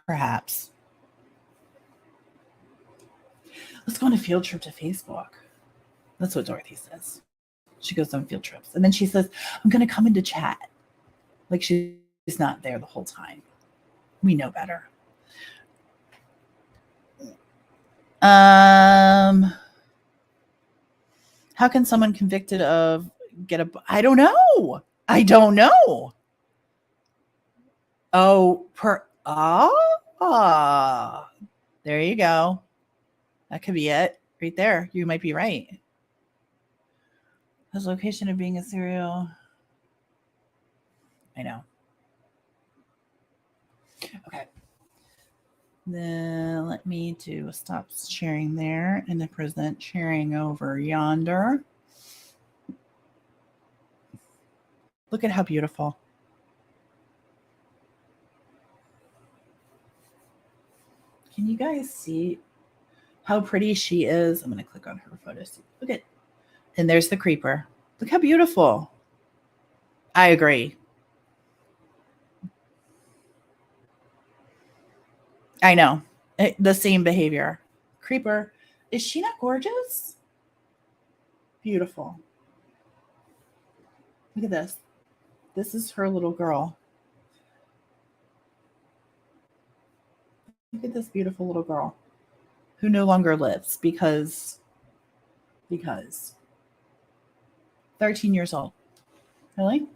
Perhaps. Let's go on a field trip to Facebook. That's what Dorothy says. She goes on field trips. And then she says, I'm going to come into chat. Like she's not there the whole time. We know better. How can someone convicted of I don't know. I don't know. Oh, there you go. That could be it right there. You might be right. His location of being a serial. I know. Okay. Then let me do stop sharing there and then present sharing over yonder. Look at how beautiful. Can you guys see how pretty she is? I'm going to click on her photos. Look at, and there's the creeper. Look how beautiful. I agree. I know. The same behavior. Creeper. Is she not gorgeous? Beautiful. Look at this. This is her little girl. Look at this beautiful little girl who no longer lives because 13 years old. Really?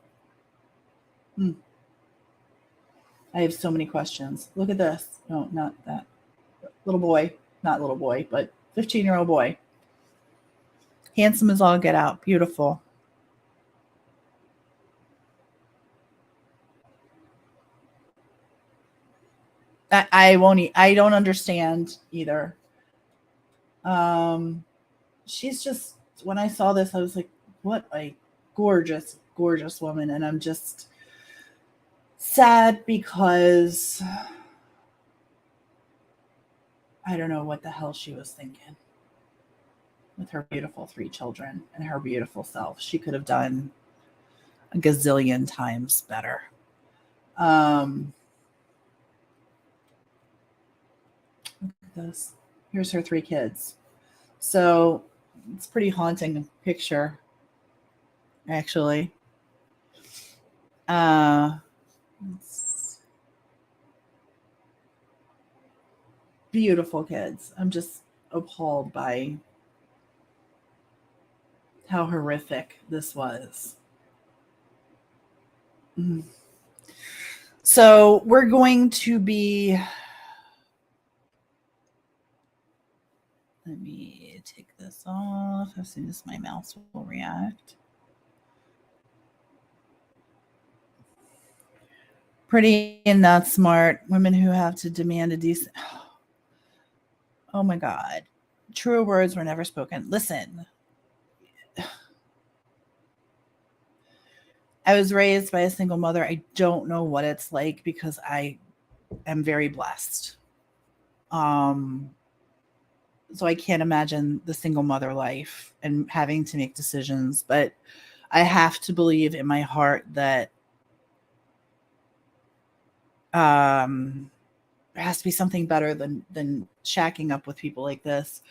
I have so many questions. Look at this. No, not that. Little boy. Not little boy, but 15-year-old boy. Handsome as all get out. Beautiful. I don't understand either. She's just, when I saw this, I was like, what a gorgeous, gorgeous woman. And I'm just sad because I don't know what the hell she was thinking with her beautiful 3 children and her beautiful self. She could have done a gazillion times better. Look at this. Here's her 3 kids. So it's a pretty haunting picture, actually. It's beautiful kids. I'm just appalled by how horrific this was. So we're going to be, let me take this off as soon as my mouse will react. Pretty and not smart. Women who have to demand a decent. Oh my God. Truer words were never spoken. Listen. I was raised by a single mother. I don't know what it's like because I am very blessed. So I can't imagine the single mother life and having to make decisions, but I have to believe in my heart that there has to be something better than shacking up with people like this.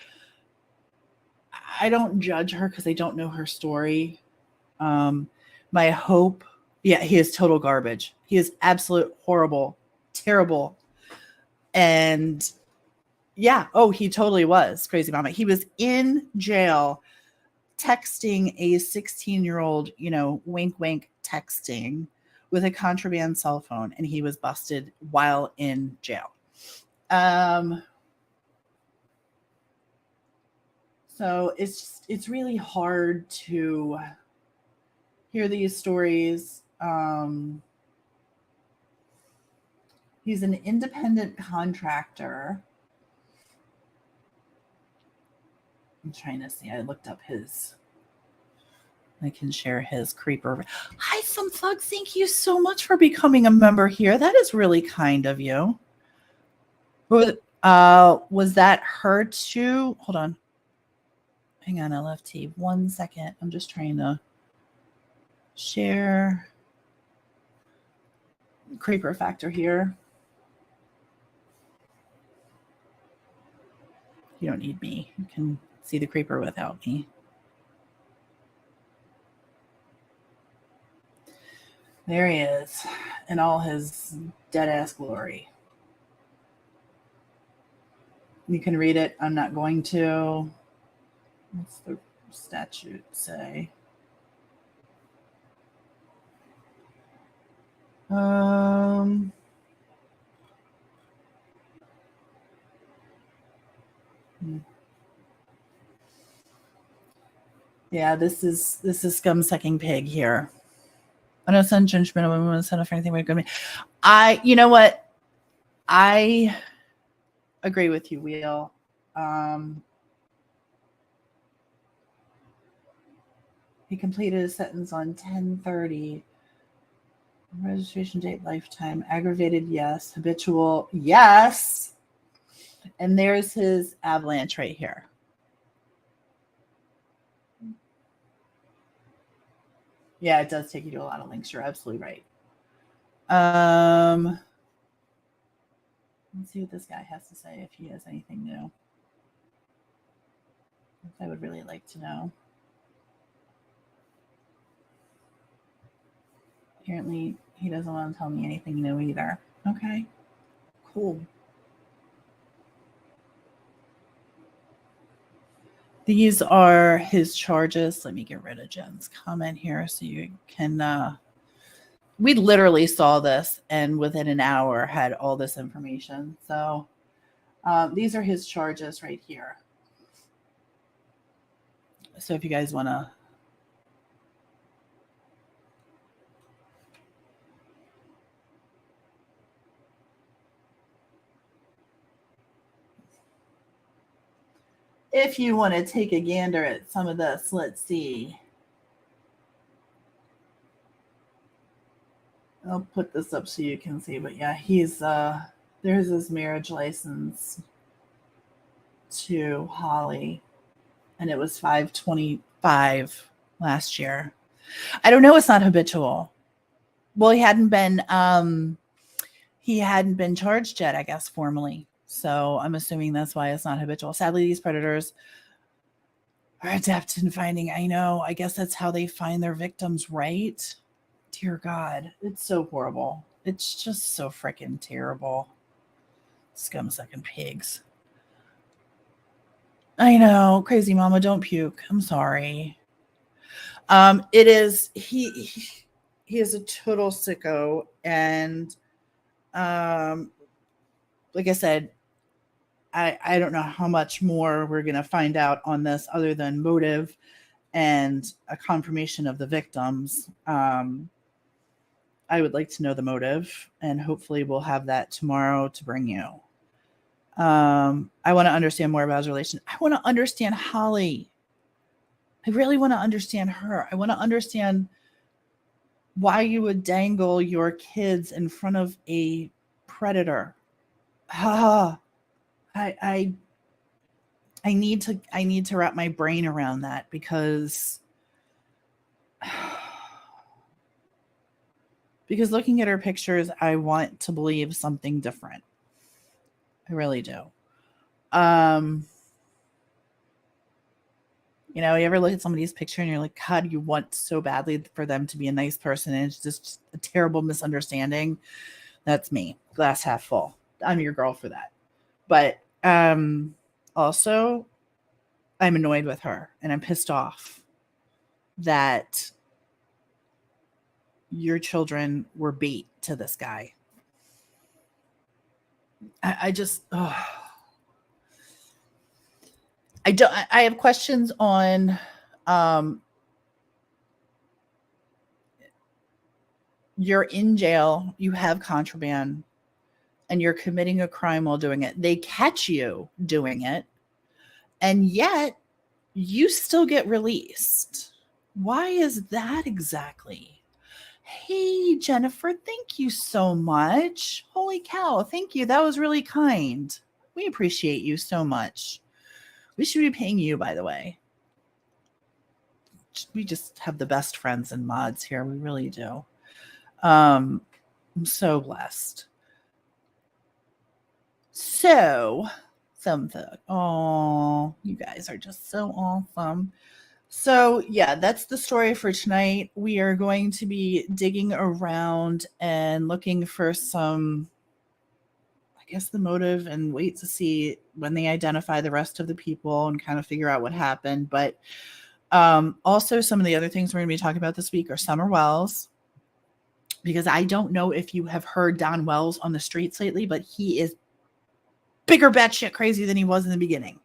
I don't judge her because I don't know her story. My hope, yeah, he is total garbage. He is absolute horrible, terrible. And yeah, oh, he totally was crazy mama. He was in jail texting a 16-year-old, wink, wink, texting with a contraband cell phone, and he was busted while in jail. So it's really hard to hear these stories. He's an independent contractor. I'm trying to see. I looked up I can share his creeper. Hi, Some Thugs. Thank you so much for becoming a member here. That is really kind of you. Was that her too? Hold on. Hang on, LFT. 1 second. I'm just trying to share creeper factor here. You don't need me. You can see the creeper without me. There he is in all his dead ass glory. You can read it. I'm not going to. What's the statute say? Yeah, this is scum sucking pig here. I know some judgment of women send for anything but good. You know what? I agree with you, Wheel. He completed his sentence on 10/30. Registration date, lifetime. Aggravated, yes. Habitual, yes. And there's his avalanche right here. Yeah, it does take you to a lot of links. You're absolutely right. Let's see what this guy has to say, if he has anything new. I would really like to know. Apparently, he doesn't want to tell me anything new either. Okay, cool. These are his charges. Let me get rid of Jen's comment here so you can. We literally saw this and within an hour had all this information. So these are his charges right here. So if you guys want to. If you want to take a gander at some of this, let's see. I'll put this up so you can see, but yeah, he's there's his marriage license to Holly, and it was 5/25 last year. I don't know, it's not habitual. Well, he hadn't been charged yet, I guess, formally. So I'm assuming that's why it's not habitual. Sadly, these predators are adept in finding. I know. I guess that's how they find their victims, right? Dear God, it's so horrible. It's just so freaking terrible. Scum-sucking pigs. I know. Crazy mama, don't puke. I'm sorry. It is he is a total sicko, and like I said, I don't know how much more we're going to find out on this other than motive and a confirmation of the victims. I would like to know the motive, and hopefully we'll have that tomorrow to bring you. I want to understand more about his relation. I want to understand Holly. I really want to understand her. I want to understand why you would dangle your kids in front of a predator. I need to wrap my brain around that, because looking at her pictures, I want to believe something different. I really do. You know, you ever look at somebody's picture and you're like, God, you want so badly for them to be a nice person, and it's just a terrible misunderstanding. That's me. Glass half full. I'm your girl for that. But also, I'm annoyed with her and I'm pissed off that your children were bait to this guy. I just, I have questions on you're in jail, you have contraband, and you're committing a crime while doing it. They catch you doing it, and yet you still get released. Why is that exactly? Hey, Jennifer, thank you so much. Holy cow, thank you. That was really kind. We appreciate you so much. We should be paying you, by the way. We just have the best friends and mods here. We really do. I'm so blessed. So, something. Oh, you guys are just so awesome. So, yeah, that's the story for tonight. We are going to be digging around and looking for some, I guess, the motive, and wait to see when they identify the rest of the people and kind of figure out what happened. But also, some of the other things we're going to be talking about this week are Summer Wells, because I don't know if you have heard Don Wells on the streets lately, but he is bigger batshit crazy than he was in the beginning.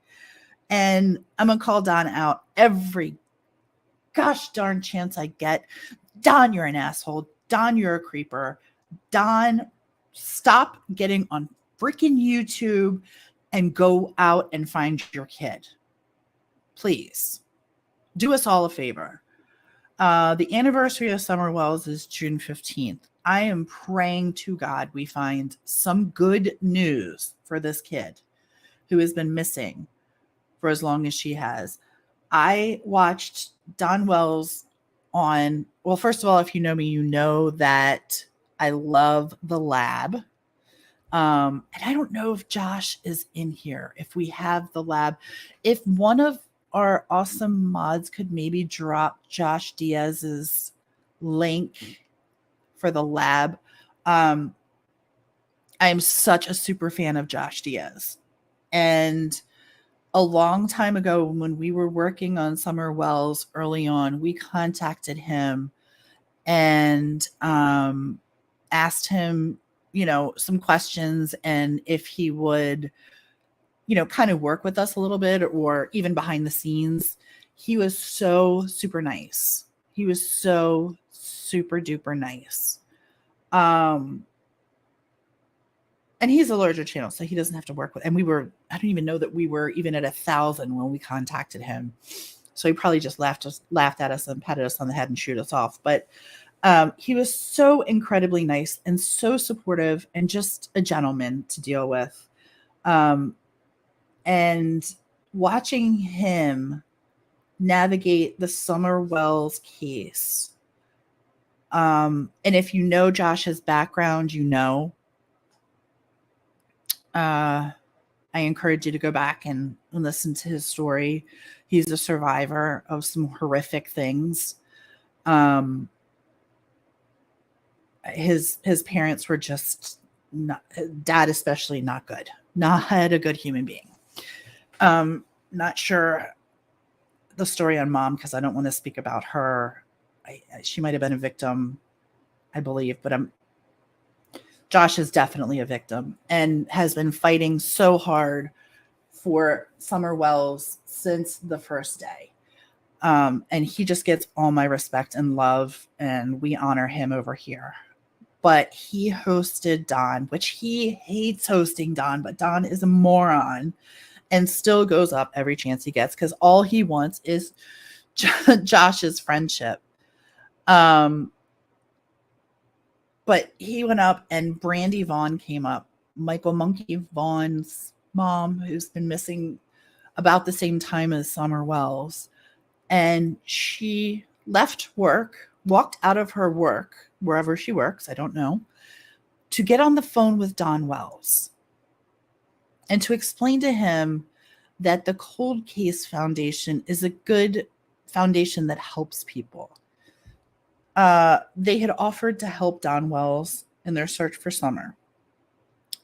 And I'm going to call Don out every gosh darn chance I get. Don, you're an asshole. Don, you're a creeper. Don, stop getting on freaking YouTube and go out and find your kid. Please. Do us all a favor. The anniversary of Summer Wells is June 15th. I am praying to God we find some good news for this kid who has been missing for as long as she has. I watched Don Wells on, well, first of all, if you know me, you know that I love The Lab. And I don't know if Josh is in here, if we have The Lab. If one of our awesome mods could maybe drop Josh Diaz's link for The Lab. I am such a super fan of Josh Diaz. And a long time ago, when we were working on Summer Wells early on, we contacted him and asked him, some questions, and if he would, kind of work with us a little bit, or even behind the scenes. He was so super nice. He was so super duper nice. And he's a larger channel, so he doesn't have to work with. And I don't even know that we were even at 1,000 when we contacted him. So he probably just laughed at us and patted us on the head and shoot us off. But he was so incredibly nice and so supportive and just a gentleman to deal with. And watching him navigate the Summer Wells case. And if you know Josh's background, I encourage you to go back and listen to his story. He's a survivor of some horrific things. His parents were just not, dad especially, not good. Not a good human being. Not sure the story on mom, because I don't want to speak about her. She might have been a victim, I believe, but Josh is definitely a victim and has been fighting so hard for Summer Wells since the first day. And he just gets all my respect and love, and we honor him over here. But he hosted Don, which he hates hosting Don, but Don is a moron and still goes up every chance he gets because all he wants is Josh's friendship. But he went up, and Brandy Vaughn came up, Michael Monkey Vaughn's mom, who's been missing about the same time as Summer Wells. And she left work, walked out of her work, wherever she works, I don't know, to get on the phone with Don Wells. and to explain to him that the Cold Case Foundation is a good foundation that helps people. They had offered to help Don Wells in their search for Summer.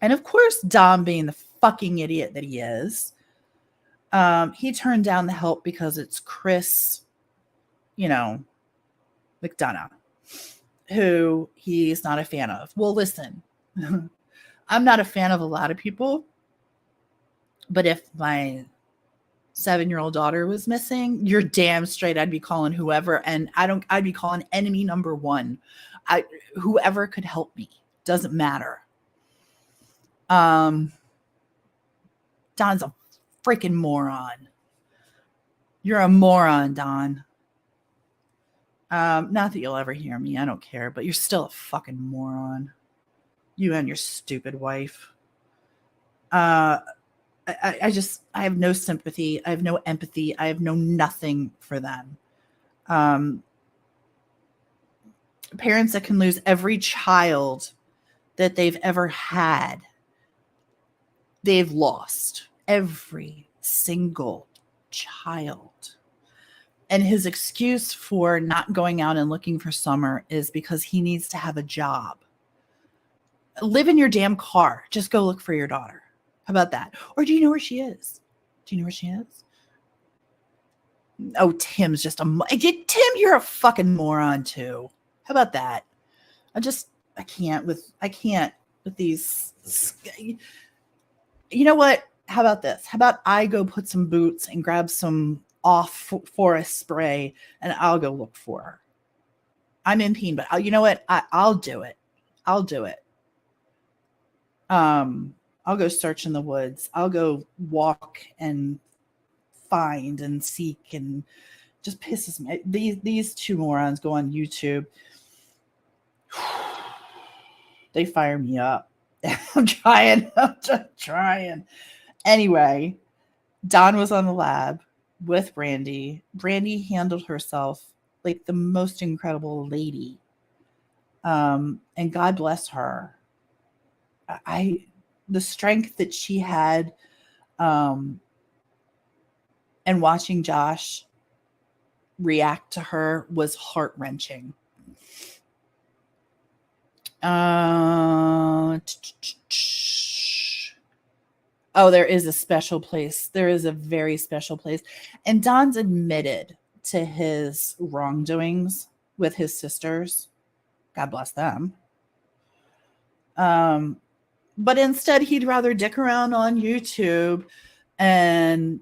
And of course, Don, being the fucking idiot that he is, he turned down the help because it's Chris, McDonough, who he's not a fan of. Well, listen, I'm not a fan of a lot of people, but if my 7-year-old daughter was missing, you're damn straight I'd be calling whoever, and I'd be calling enemy number one. Whoever could help me. Doesn't matter. Don's a freaking moron. You're a moron, Don. Not that you'll ever hear me. I don't care, but you're still a fucking moron. You and your stupid wife. I have no sympathy. I have no empathy. I have no nothing for them. Parents that can lose every child that they've ever had, they've lost every single child. And his excuse for not going out and looking for Summer is because he needs to have a job. Live in your damn car. Just go look for your daughter. How about that? Or do you know where she is? Do you know where she is? Oh, Tim's just Tim, you're a fucking moron too. How about that? I can't with these. You know what? How about this? How about I go put some boots and grab some off forest spray and I'll go look for her. I'm in pain, but you know what? I'll do it. I'll do it. I'll go search in the woods. I'll go walk and find and seek, and just pisses me. These two morons go on YouTube. They fire me up. I'm just trying. Anyway, Don was on the lab with Brandy. Brandy handled herself like the most incredible lady. And God bless her. The strength that she had, and watching Josh react to her was heart-wrenching. Oh, there is a special place. There is a very special place. And Don's admitted to his wrongdoings with his sisters. God bless them. But instead, he'd rather dick around on YouTube and,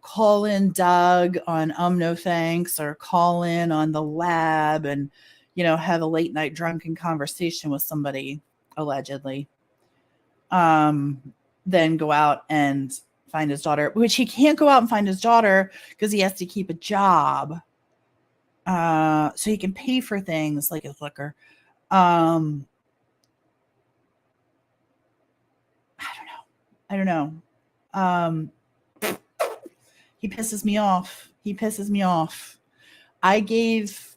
call in Doug on No Thanks, or call in on the lab and, have a late night drunken conversation with somebody, allegedly. Then go out and find his daughter, which he can't go out and find his daughter because he has to keep a job. So he can pay for things like his liquor. I don't know. He pisses me off. I gave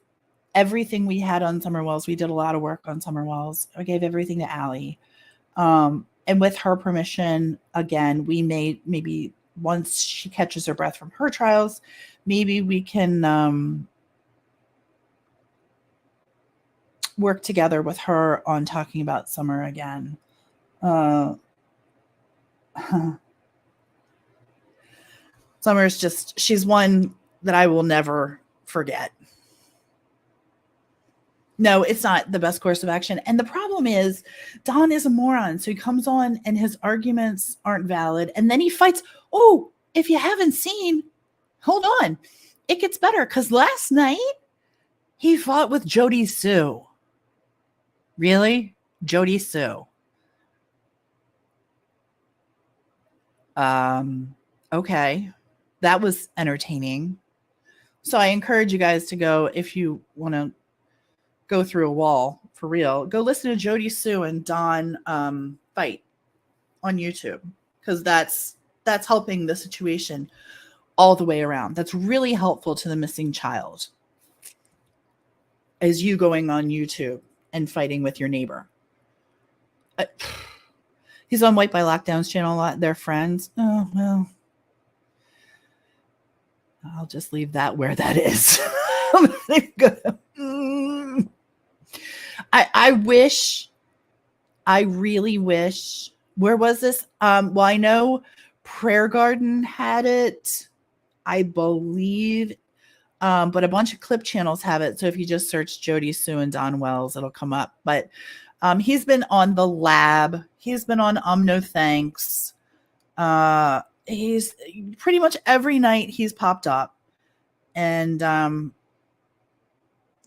everything we had on Summer Wells. We did a lot of work on Summer Wells. I gave everything to Allie. And with her permission, again, we maybe once she catches her breath from her trials, maybe we can work together with her on talking about Summer again. Summer's she's one that I will never forget. No, it's not the best course of action. And the problem is Don is a moron. So he comes on and his arguments aren't valid. And then he fights. Oh, if you haven't seen, hold on. It gets better because last night he fought with Jody Sue. Really? Jody Sue. Okay. That was entertaining. So I encourage you guys to go, if you want to go through a wall for real, go listen to Jody Sue and Don fight on YouTube, because that's helping the situation all the way around. That's really helpful to the missing child, as you going on YouTube and fighting with your neighbor. He's on White by Lockdown's channel a lot. They're friends. Oh, well. I'll just leave that where that is. I really wish, where was this? Well, I know Prayer Garden had it, I believe, but a bunch of clip channels have it. So if you just search Jody Sue and Don Wells, it'll come up. But he's been on The Lab. He's been on No Thanks. He's pretty much every night he's popped up. And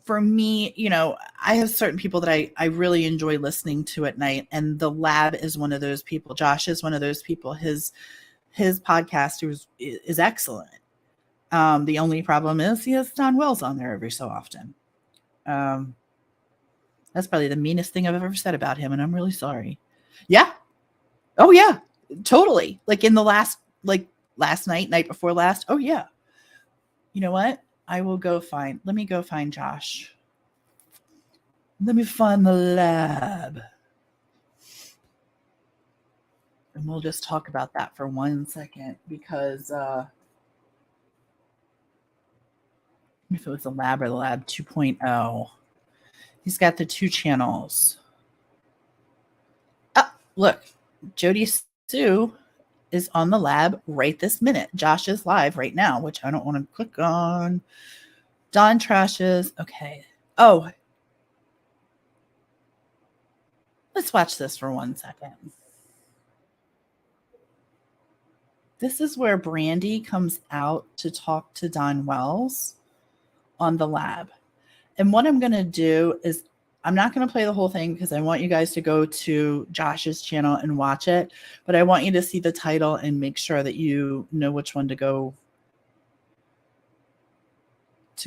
for me, you know, I have certain people that I really enjoy listening to at night, and The Lab is one of those people. Josh is one of those people. His podcast is excellent. The only problem is he has Don Wells on there every so often. That's probably the meanest thing I've ever said about him, and I'm really sorry. Yeah. Oh yeah, totally. Like in the last night before last. Oh yeah. You know what? Let me go find Josh. Let me find The Lab. And we'll just talk about that for 1 second, because if it was The Lab or The Lab 2.0, he's got the 2 channels. Oh, look, Jody Sue is on The Lab right this minute. Josh is live right now, which I don't want to click on. Don Trashes. Okay. Oh, let's watch this for 1 second. This is where Brandy comes out to talk to Don Wells on The Lab. And what I'm going to do is, I'm not going to play the whole thing because I want you guys to go to Josh's channel and watch it. But I want you to see the title and make sure that you know which one to go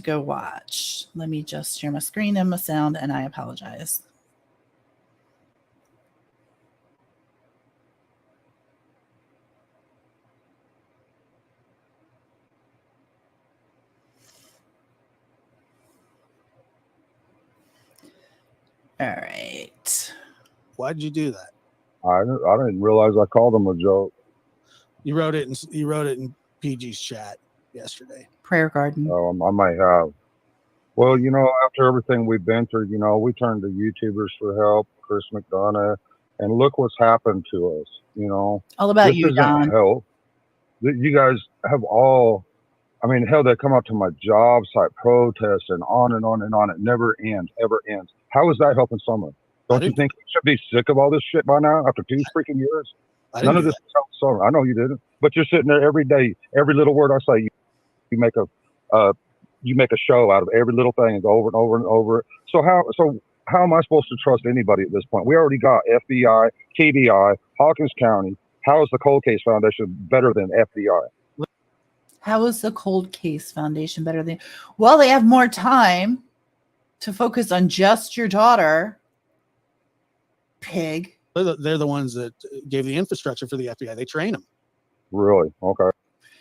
watch. Let me just share my screen and my sound, and I apologize. All right. Why'd you do that? I didn't realize I called him a joke. You wrote it in PG's chat yesterday. Prayer Garden. I might have. Well, you know, after everything we've been through, you know, we turned to YouTubers for help, Chris McDonough, and look what's happened to us. You know, All about this you, isn't Don. help. You guys have all. I mean, hell, they come up to my job site protests and on and on and on. It never ends, ever ends. How is that helping Summer? Don't you think we should be sick of all this shit by now after 2 freaking years? None of this helps Summer. I know you didn't, but you're sitting there every day. Every little word I say, you make a show out of every little thing and go over and over and over. So how am I supposed to trust anybody at this point? We already got FBI, TBI, Hawkins County. How is the Cold Case Foundation better than FBI? How is the Cold Case Foundation better than? Well, they have more time to focus on just your daughter. Pig. They're the ones that gave the infrastructure for the FBI. They train them. Really? Okay.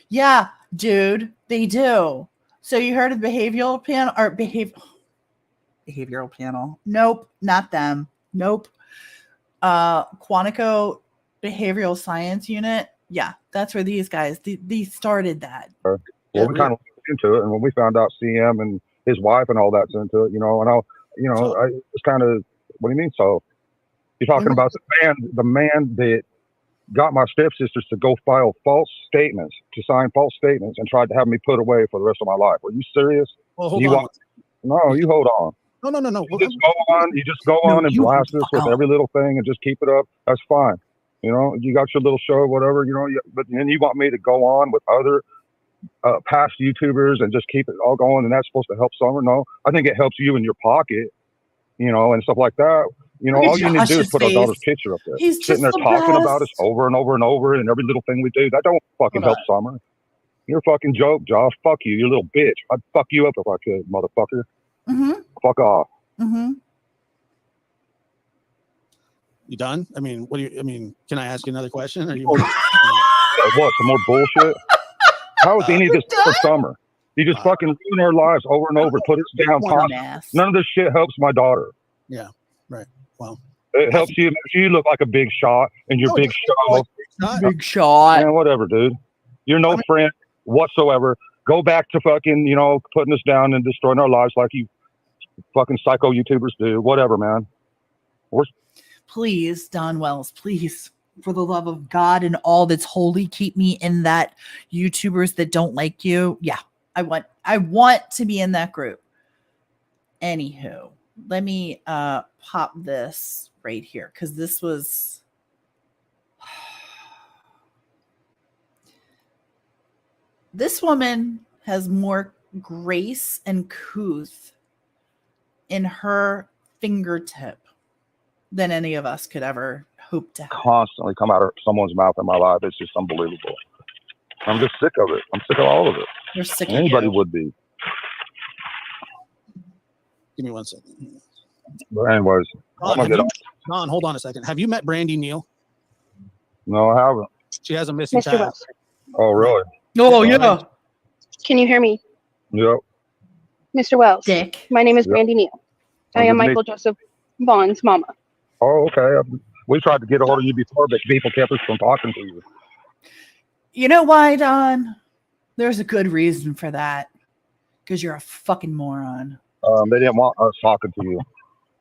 Yeah, dude, they do. So you heard of the behavioral panel or behavioral panel? Nope, not them. Nope. Quantico Behavioral Science Unit. Yeah, that's where these guys they started that. Well, we kind of looked into it, and when we found out CM and his wife and all that's into it, you know, and I it's kind of, what do you mean? So you're talking about the man that got my stepsisters to go file false statements, to sign false statements, and tried to have me put away for the rest of my life. Are you serious? Well, hold on. No, you hold on. No. You just go on and blast us with every little thing and just keep it up. That's fine. You know, you got your little show, whatever, you know, but then you want me to go on with other past YouTubers and just keep it all going, and that's supposed to help Summer? No, I think it helps you in your pocket, you know, and stuff like that. You know, all you need to do is put our daughter's picture up there. He's sitting there talking about us over and over and over, and every little thing we do. That don't fucking help Summer. You're a fucking joke, Josh. Fuck you, you little bitch. I'd fuck you up if I could, motherfucker. Mm-hmm. Fuck off. Mm-hmm. You done? I mean, can I ask you another question? Or you what, some more bullshit? How is any of this for Summer? You just fucking ruin our lives over and over. Put us down. None of this shit helps my daughter. Yeah, right. Well, It helps you. You look like a big shot, and you're Oh, big show. Big shot. Man, whatever, dude. You're no friend whatsoever. Go back to fucking, putting us down and destroying our lives like you fucking psycho YouTubers do. Whatever, man. Please, Don Wells, please, for the love of God and all that's holy, keep me in that YouTubers that don't like you. Yeah, I want to be in that group. Anywho, let me pop this right here because this was this woman has more grace and couth in her fingertip than any of us could ever hope to have. Constantly come out of someone's mouth in my life. It's just unbelievable. I'm just sick of it. I'm sick of all of it. We're sick Anybody of you. would be. Give me 1 second. But anyways, I'm gonna get on. Don, hold on a second. Have you met Brandy Neal? No, I haven't. She has a missing Mr. child. Wells, Oh, really? Oh, Yeah. yeah. can you hear me? Yep. Mr. Wells, Dick. my name is Yep. Brandy Neal. I Good am to meet Michael Joseph Vaughn's mama. Oh, okay. We tried to get a hold of you before, but people kept us from talking to you. You know why, Don? There's a good reason for that. Because you're a fucking moron. They didn't want us talking to you.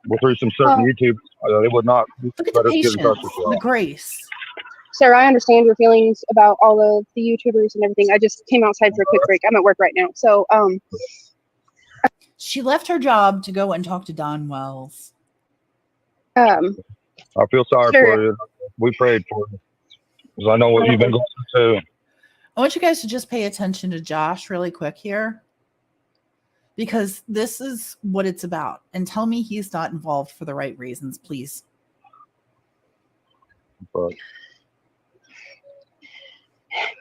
Well, through some certain YouTube, they would not Look at the let us get in patience, touch with you. the grace. Sir, I understand your feelings about all of the YouTubers and everything. I just came outside for a quick break. I'm at work right now. So, She left her job to go and talk to Don Wells. I feel sorry Sure. for you. We prayed for you. Because I know what you've been going through, too. I want you guys to just pay attention to Josh really quick here. Because this is what it's about. And tell me he's not involved for the right reasons, please. But,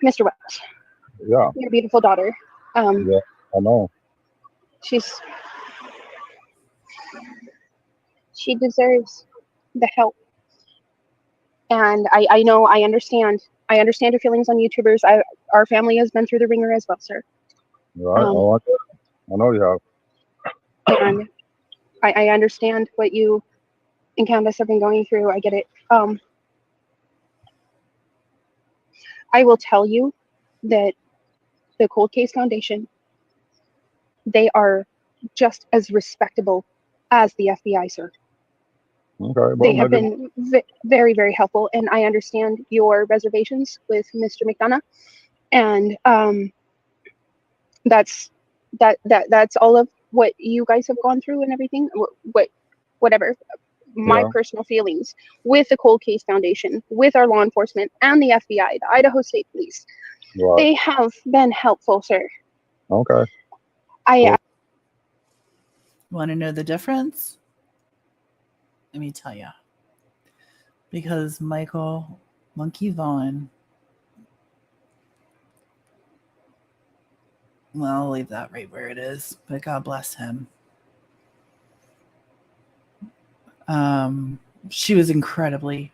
Mr. Wells, yeah, your beautiful daughter. yeah, I know. She deserves the help. And I know, I understand your feelings on YouTubers. Our family has been through the ringer as well, sir. Right? I know you have. And I understand what you and Candace have been going through. I get it. I will tell you that the Cold Case Foundation, they are just as respectable as the FBI, sir. Okay, well, They have maybe- been very, very helpful, and I understand your reservations with Mr. McDonough, and that's all of what you guys have gone through and everything. Whatever. My Yeah. personal feelings with the Cold Case Foundation, with our law enforcement, and the FBI, the Idaho State Police. Right. They have been helpful, sir. Okay. Want to know the difference? Let me tell you. Because Michael Monkey Vaughn, well, I'll leave that right where it is, but God bless him. She was incredibly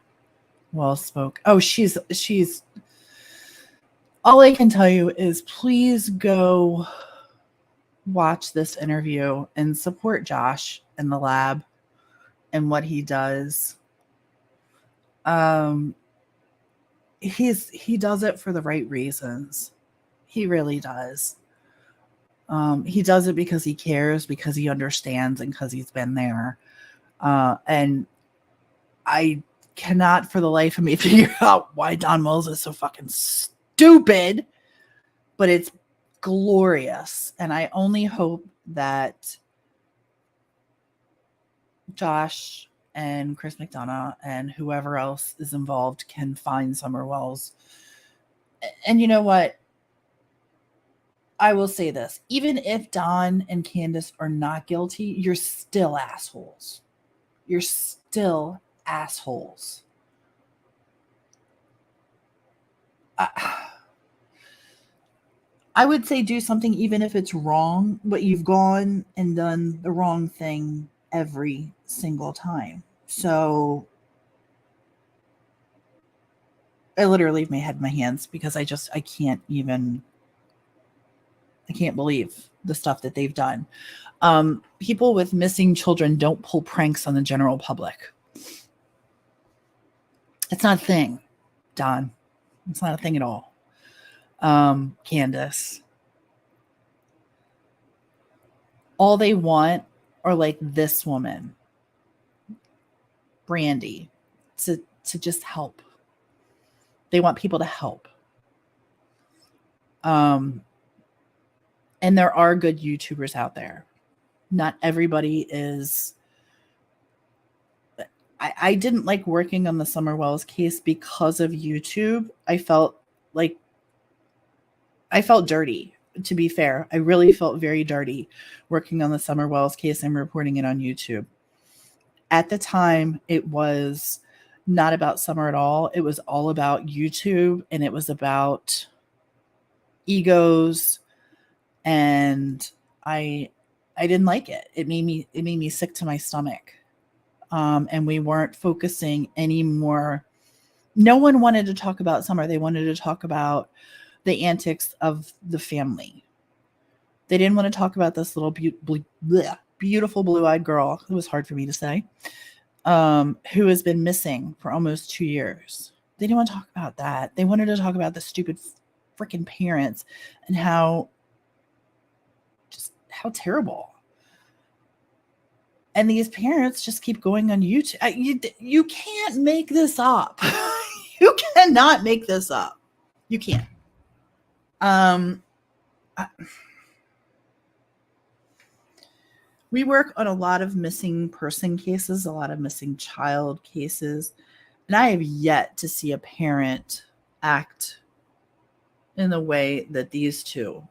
well spoken. Oh, she's all I can tell you is please go watch this interview and support Josh and the lab and what he does. He does it for the right reasons. He really does. He does it because he cares, because he understands, and because he's been there. And I cannot for the life of me figure out why Don Wells is so fucking stupid, but it's glorious. And I only hope that Josh and Chris McDonough and whoever else is involved can find Summer Wells. And you know what? I will say this. Even if Don and Candace are not guilty, you're still assholes. You're still assholes. I would say do something even if it's wrong, but you've gone and done the wrong thing every single time. So I literally have my head in my hands because I can't believe the stuff that they've done. People with missing children don't pull pranks on the general public. It's not a thing, Don. It's not a thing at all. Candace. All they want are like this woman, Brandy, to just help. They want people to help. And there are good YouTubers out there. Not everybody is. I didn't like working on the Summer Wells case because of YouTube. I felt dirty, to be fair. I really felt very dirty working on the Summer Wells case and reporting it on YouTube. At the time, it was not about Summer at all. It was all about YouTube, and it was about egos, and I didn't like it. It made me sick to my stomach. And we weren't focusing anymore. No one wanted to talk about Summer. They wanted to talk about the antics of the family. They didn't want to talk about this little beautiful blue-eyed girl, it was hard for me to say, who has been missing for almost 2 years. They didn't want to talk about that. They wanted to talk about the stupid freaking parents and how terrible. And these parents just keep going on YouTube. You can't make this up. You cannot make this up. You can't. We work on a lot of missing person cases, a lot of missing child cases, and I have yet to see a parent act in the way that these two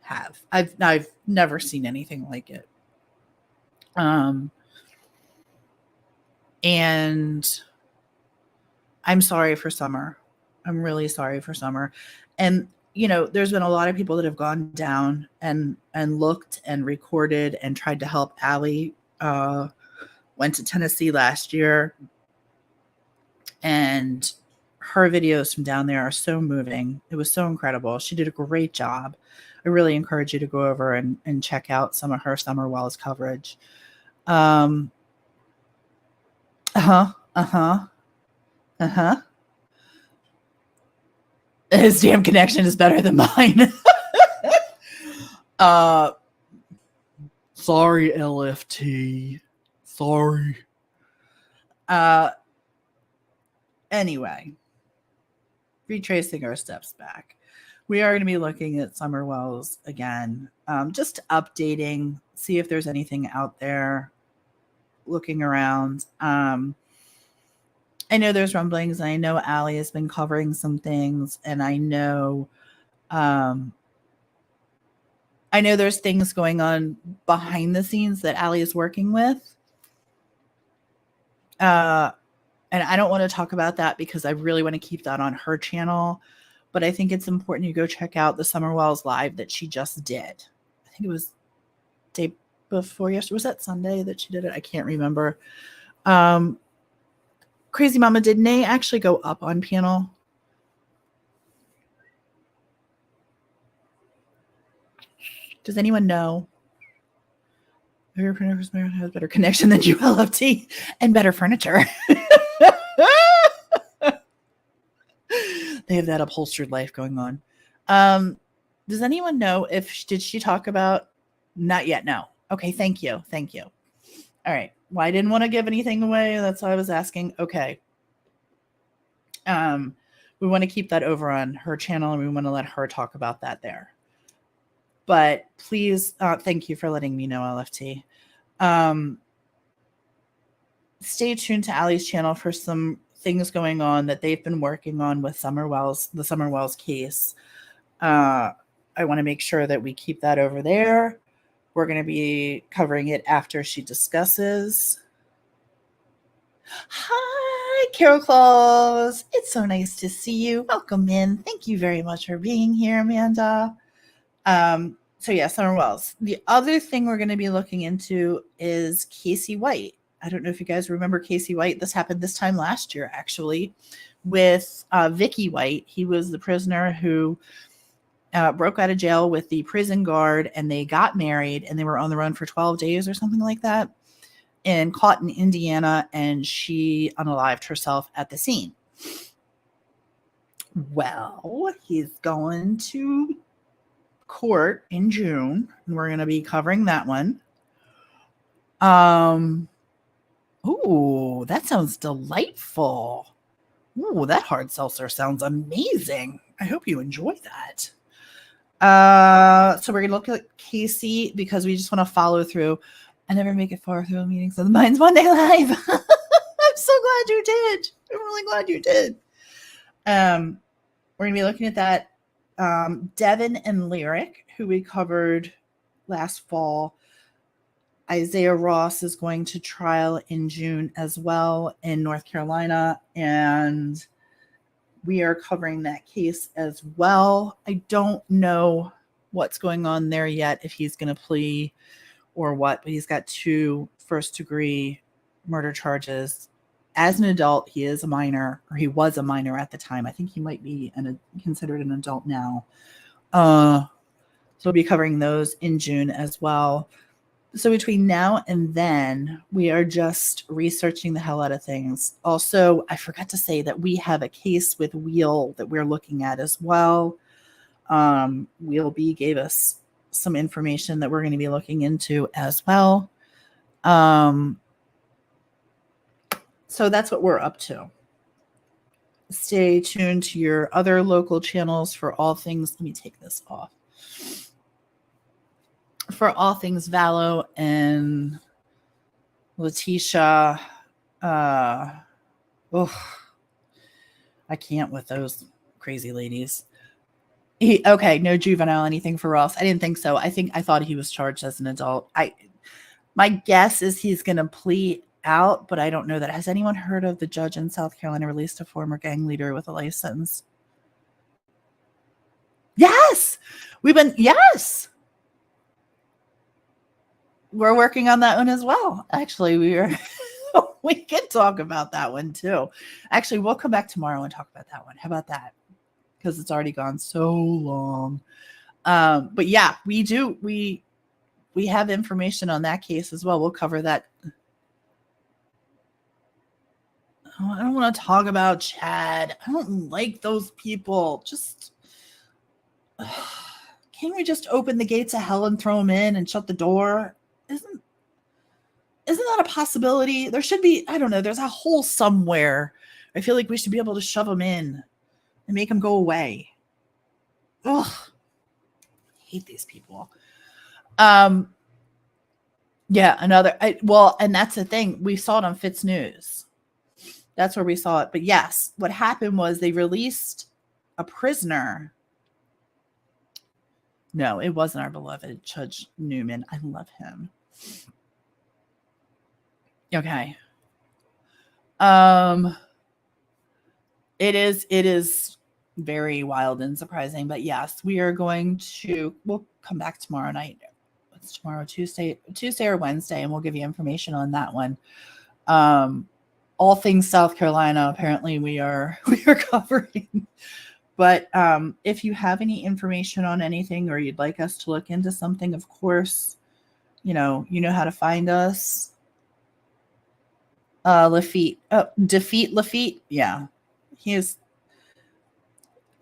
have. I've never seen anything like it. And I'm sorry for Summer. I'm really sorry for Summer. And, you know, there's been a lot of people that have gone down and looked and recorded and tried to help Allie. Went to Tennessee last year, and her videos from down there are so moving. It was so incredible. She did a great job. I really encourage you to go over and check out some of her Summer Wells coverage. His damn connection is better than mine. Sorry, LFT. Sorry. Anyway, retracing our steps back. We are going to be looking at Summer Wells again, just updating, see if there's anything out there, looking around. I know there's rumblings, and I know Allie has been covering some things, and I know there's things going on behind the scenes that Allie is working with. And I don't want to talk about that because I really want to keep that on her channel. But I think it's important you go check out the Summer Wells live that she just did. I think it was day before yesterday. Was that Sunday that she did it? I can't remember. Crazy Mama, did Nay actually go up on panel? Does anyone know? Your printer has better connection than ULFT and better furniture. They have that upholstered life going on. Does anyone know did she talk about? Not yet. No. Okay. Thank you. All right. Well, I didn't want to give anything away. That's why I was asking. Okay. We want to keep that over on her channel, and we want to let her talk about that there. But please, thank you for letting me know, LFT. Stay tuned to Allie's channel for some things going on that they've been working on with Summer Wells, the Summer Wells case. I want to make sure that we keep that over there. We're going to be covering it after she discusses. Hi, Carol Claus. It's so nice to see you. Welcome in. Thank you very much for being here, Amanda. So yeah, Summer Wells. The other thing we're going to be looking into is Casey White. I don't know if you guys remember Casey White. This happened this time last year, actually, with Vicky White. He was the prisoner who broke out of jail with the prison guard, and they got married, and they were on the run for 12 days or something like that. caught in Indiana, and she unalived herself at the scene. Well, he's going to court in June, and we're going to be covering that one. Ooh, that sounds delightful. Ooh, that hard seltzer sounds amazing. I hope you enjoy that. So we're gonna look at Casey because we just want to follow through. I never make it far through the meetings of the Minds Monday Live. I'm so glad you did. I'm really glad you did. We're gonna be looking at that. Devin and Lyric, who we covered last fall. Isaiah Ross is going to trial in June as well in North Carolina, and we are covering that case as well. I don't know what's going on there yet, if he's going to plea or what, but he's got 2 first-degree murder charges. As an adult, he is a minor, or he was a minor at the time. I think he might be considered an adult now. So we'll be covering those in June as well. So between now and then, we are just researching the hell out of things. Also, I forgot to say that we have a case with Wheel that we're looking at as well. Wheel B gave us some information that we're going to be looking into as well. So that's what we're up to. Stay tuned to your other local channels for all things. Let me take this off. For all things Valo and Letitia. I can't with those crazy ladies. Okay, no juvenile anything for Ross. I didn't think so. I thought he was charged as an adult. My guess is he's going to plea out, but I don't know that. Has anyone heard of the judge in South Carolina released a former gang leader with a life sentence? Yes, yes. We're working on that one as well. Actually, we can talk about that one too. Actually, we'll come back tomorrow and talk about that one. How about that? Because it's already gone so long. But yeah, we do. We have information on that case as well. We'll cover that. Oh, I don't want to talk about Chad. I don't like those people. Just can't we just open the gates of hell and throw them in and shut the door? Isn't that a possibility? There should be, I don't know, there's a hole somewhere. I feel like we should be able to shove them in and make them go away. Ugh. I hate these people. Yeah, and that's the thing. We saw it on Fitz News. That's where we saw it. But yes, what happened was they released a prisoner. No, it wasn't our beloved Judge Newman. I love him. Okay. It is very wild and surprising, but yes, we'll come back tomorrow night. It's tomorrow, Tuesday or Wednesday, and we'll give you information on that one. All things South Carolina, apparently we are covering. But if you have any information on anything, or you'd like us to look into something, of course, you know how to find us. Defeat Lafitte. Yeah.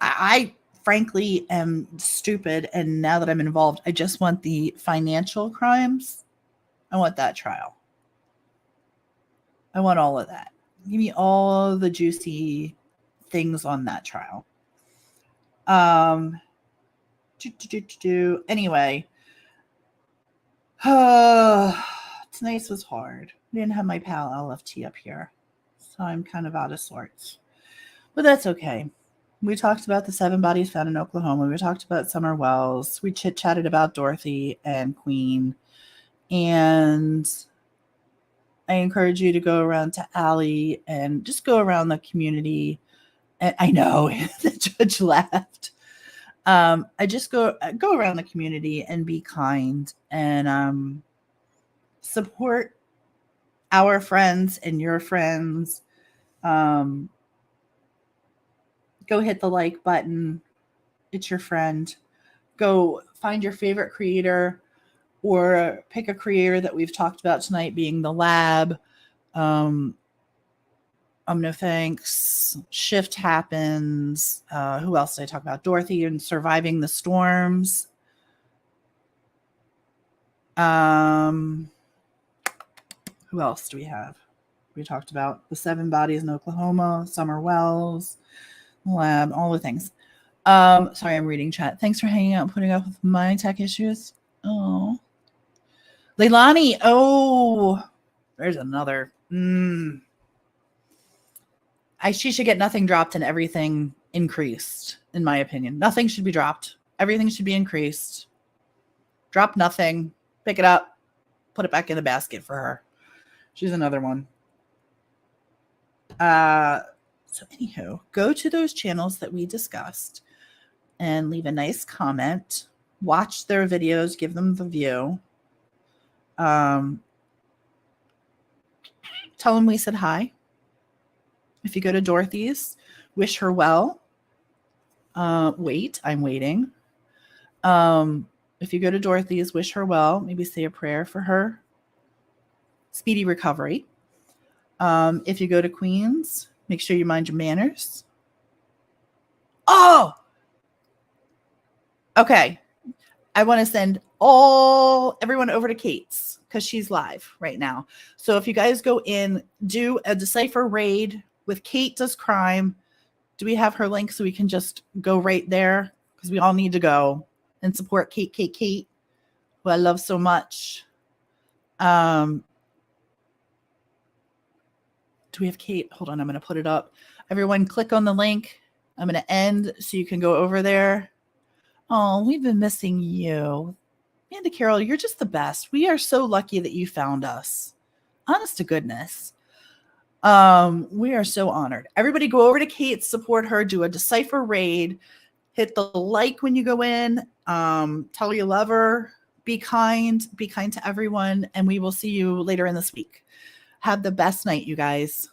I frankly am stupid, and now that I'm involved, I just want the financial crimes. I want that trial. I want all of that. Give me all the juicy things on that trial. Anyway. Tonight's was hard. I didn't have my pal LFT up here, so I'm kind of out of sorts. But that's okay. We talked about the 7 bodies found in Oklahoma. We talked about Summer Wells. We chit-chatted about Dorothy and Queen. And I encourage you to go around to Allie and just go around the community. And I know the judge laughed. I just go around the community and be kind and support our friends and your friends. Go hit the like button. It's your friend. Go find your favorite creator. or pick a creator that we've talked about tonight, being the lab, no thanks, shift happens. Who else did I talk about? Dorothy and surviving the storms. Who else do we have? We talked about the 7 bodies in Oklahoma, Summer Wells, lab, all the things. Sorry, I'm reading chat. Thanks for hanging out and putting up with my tech issues. Oh, Leilani. Oh, there's another. She should get nothing dropped and everything increased, in my opinion. Nothing should be dropped. Everything should be increased. Drop nothing. Pick it up. Put it back in the basket for her. She's another one. So anywho, go to those channels that we discussed and leave a nice comment. Watch their videos. Give them the view. Tell them we said hi. If you go to Dorothy's, wish her well. Wait, I'm waiting. If you go to Dorothy's, wish her well. Maybe say a prayer for her. Speedy recovery. If you go to Queen's, make sure you mind your manners. Oh! Okay. I want to send everyone over to Kate's because she's live right now. So if you guys go in, do a Decipher raid with Kate Does Crime. Do we have her link so we can just go right there? Because we all need to go and support Kate, who I love so much. Do we have Kate? Hold on, I'm going to put it up. Everyone click on the link. I'm going to end so you can go over there. Oh, we've been missing you. Amanda Carroll, you're just the best. We are so lucky that you found us. Honest to goodness. We are so honored. Everybody go over to Kate, support her, do a Decipher raid, hit the like when you go in, tell you love her, be kind to everyone, and we will see you later in this week. Have the best night, you guys.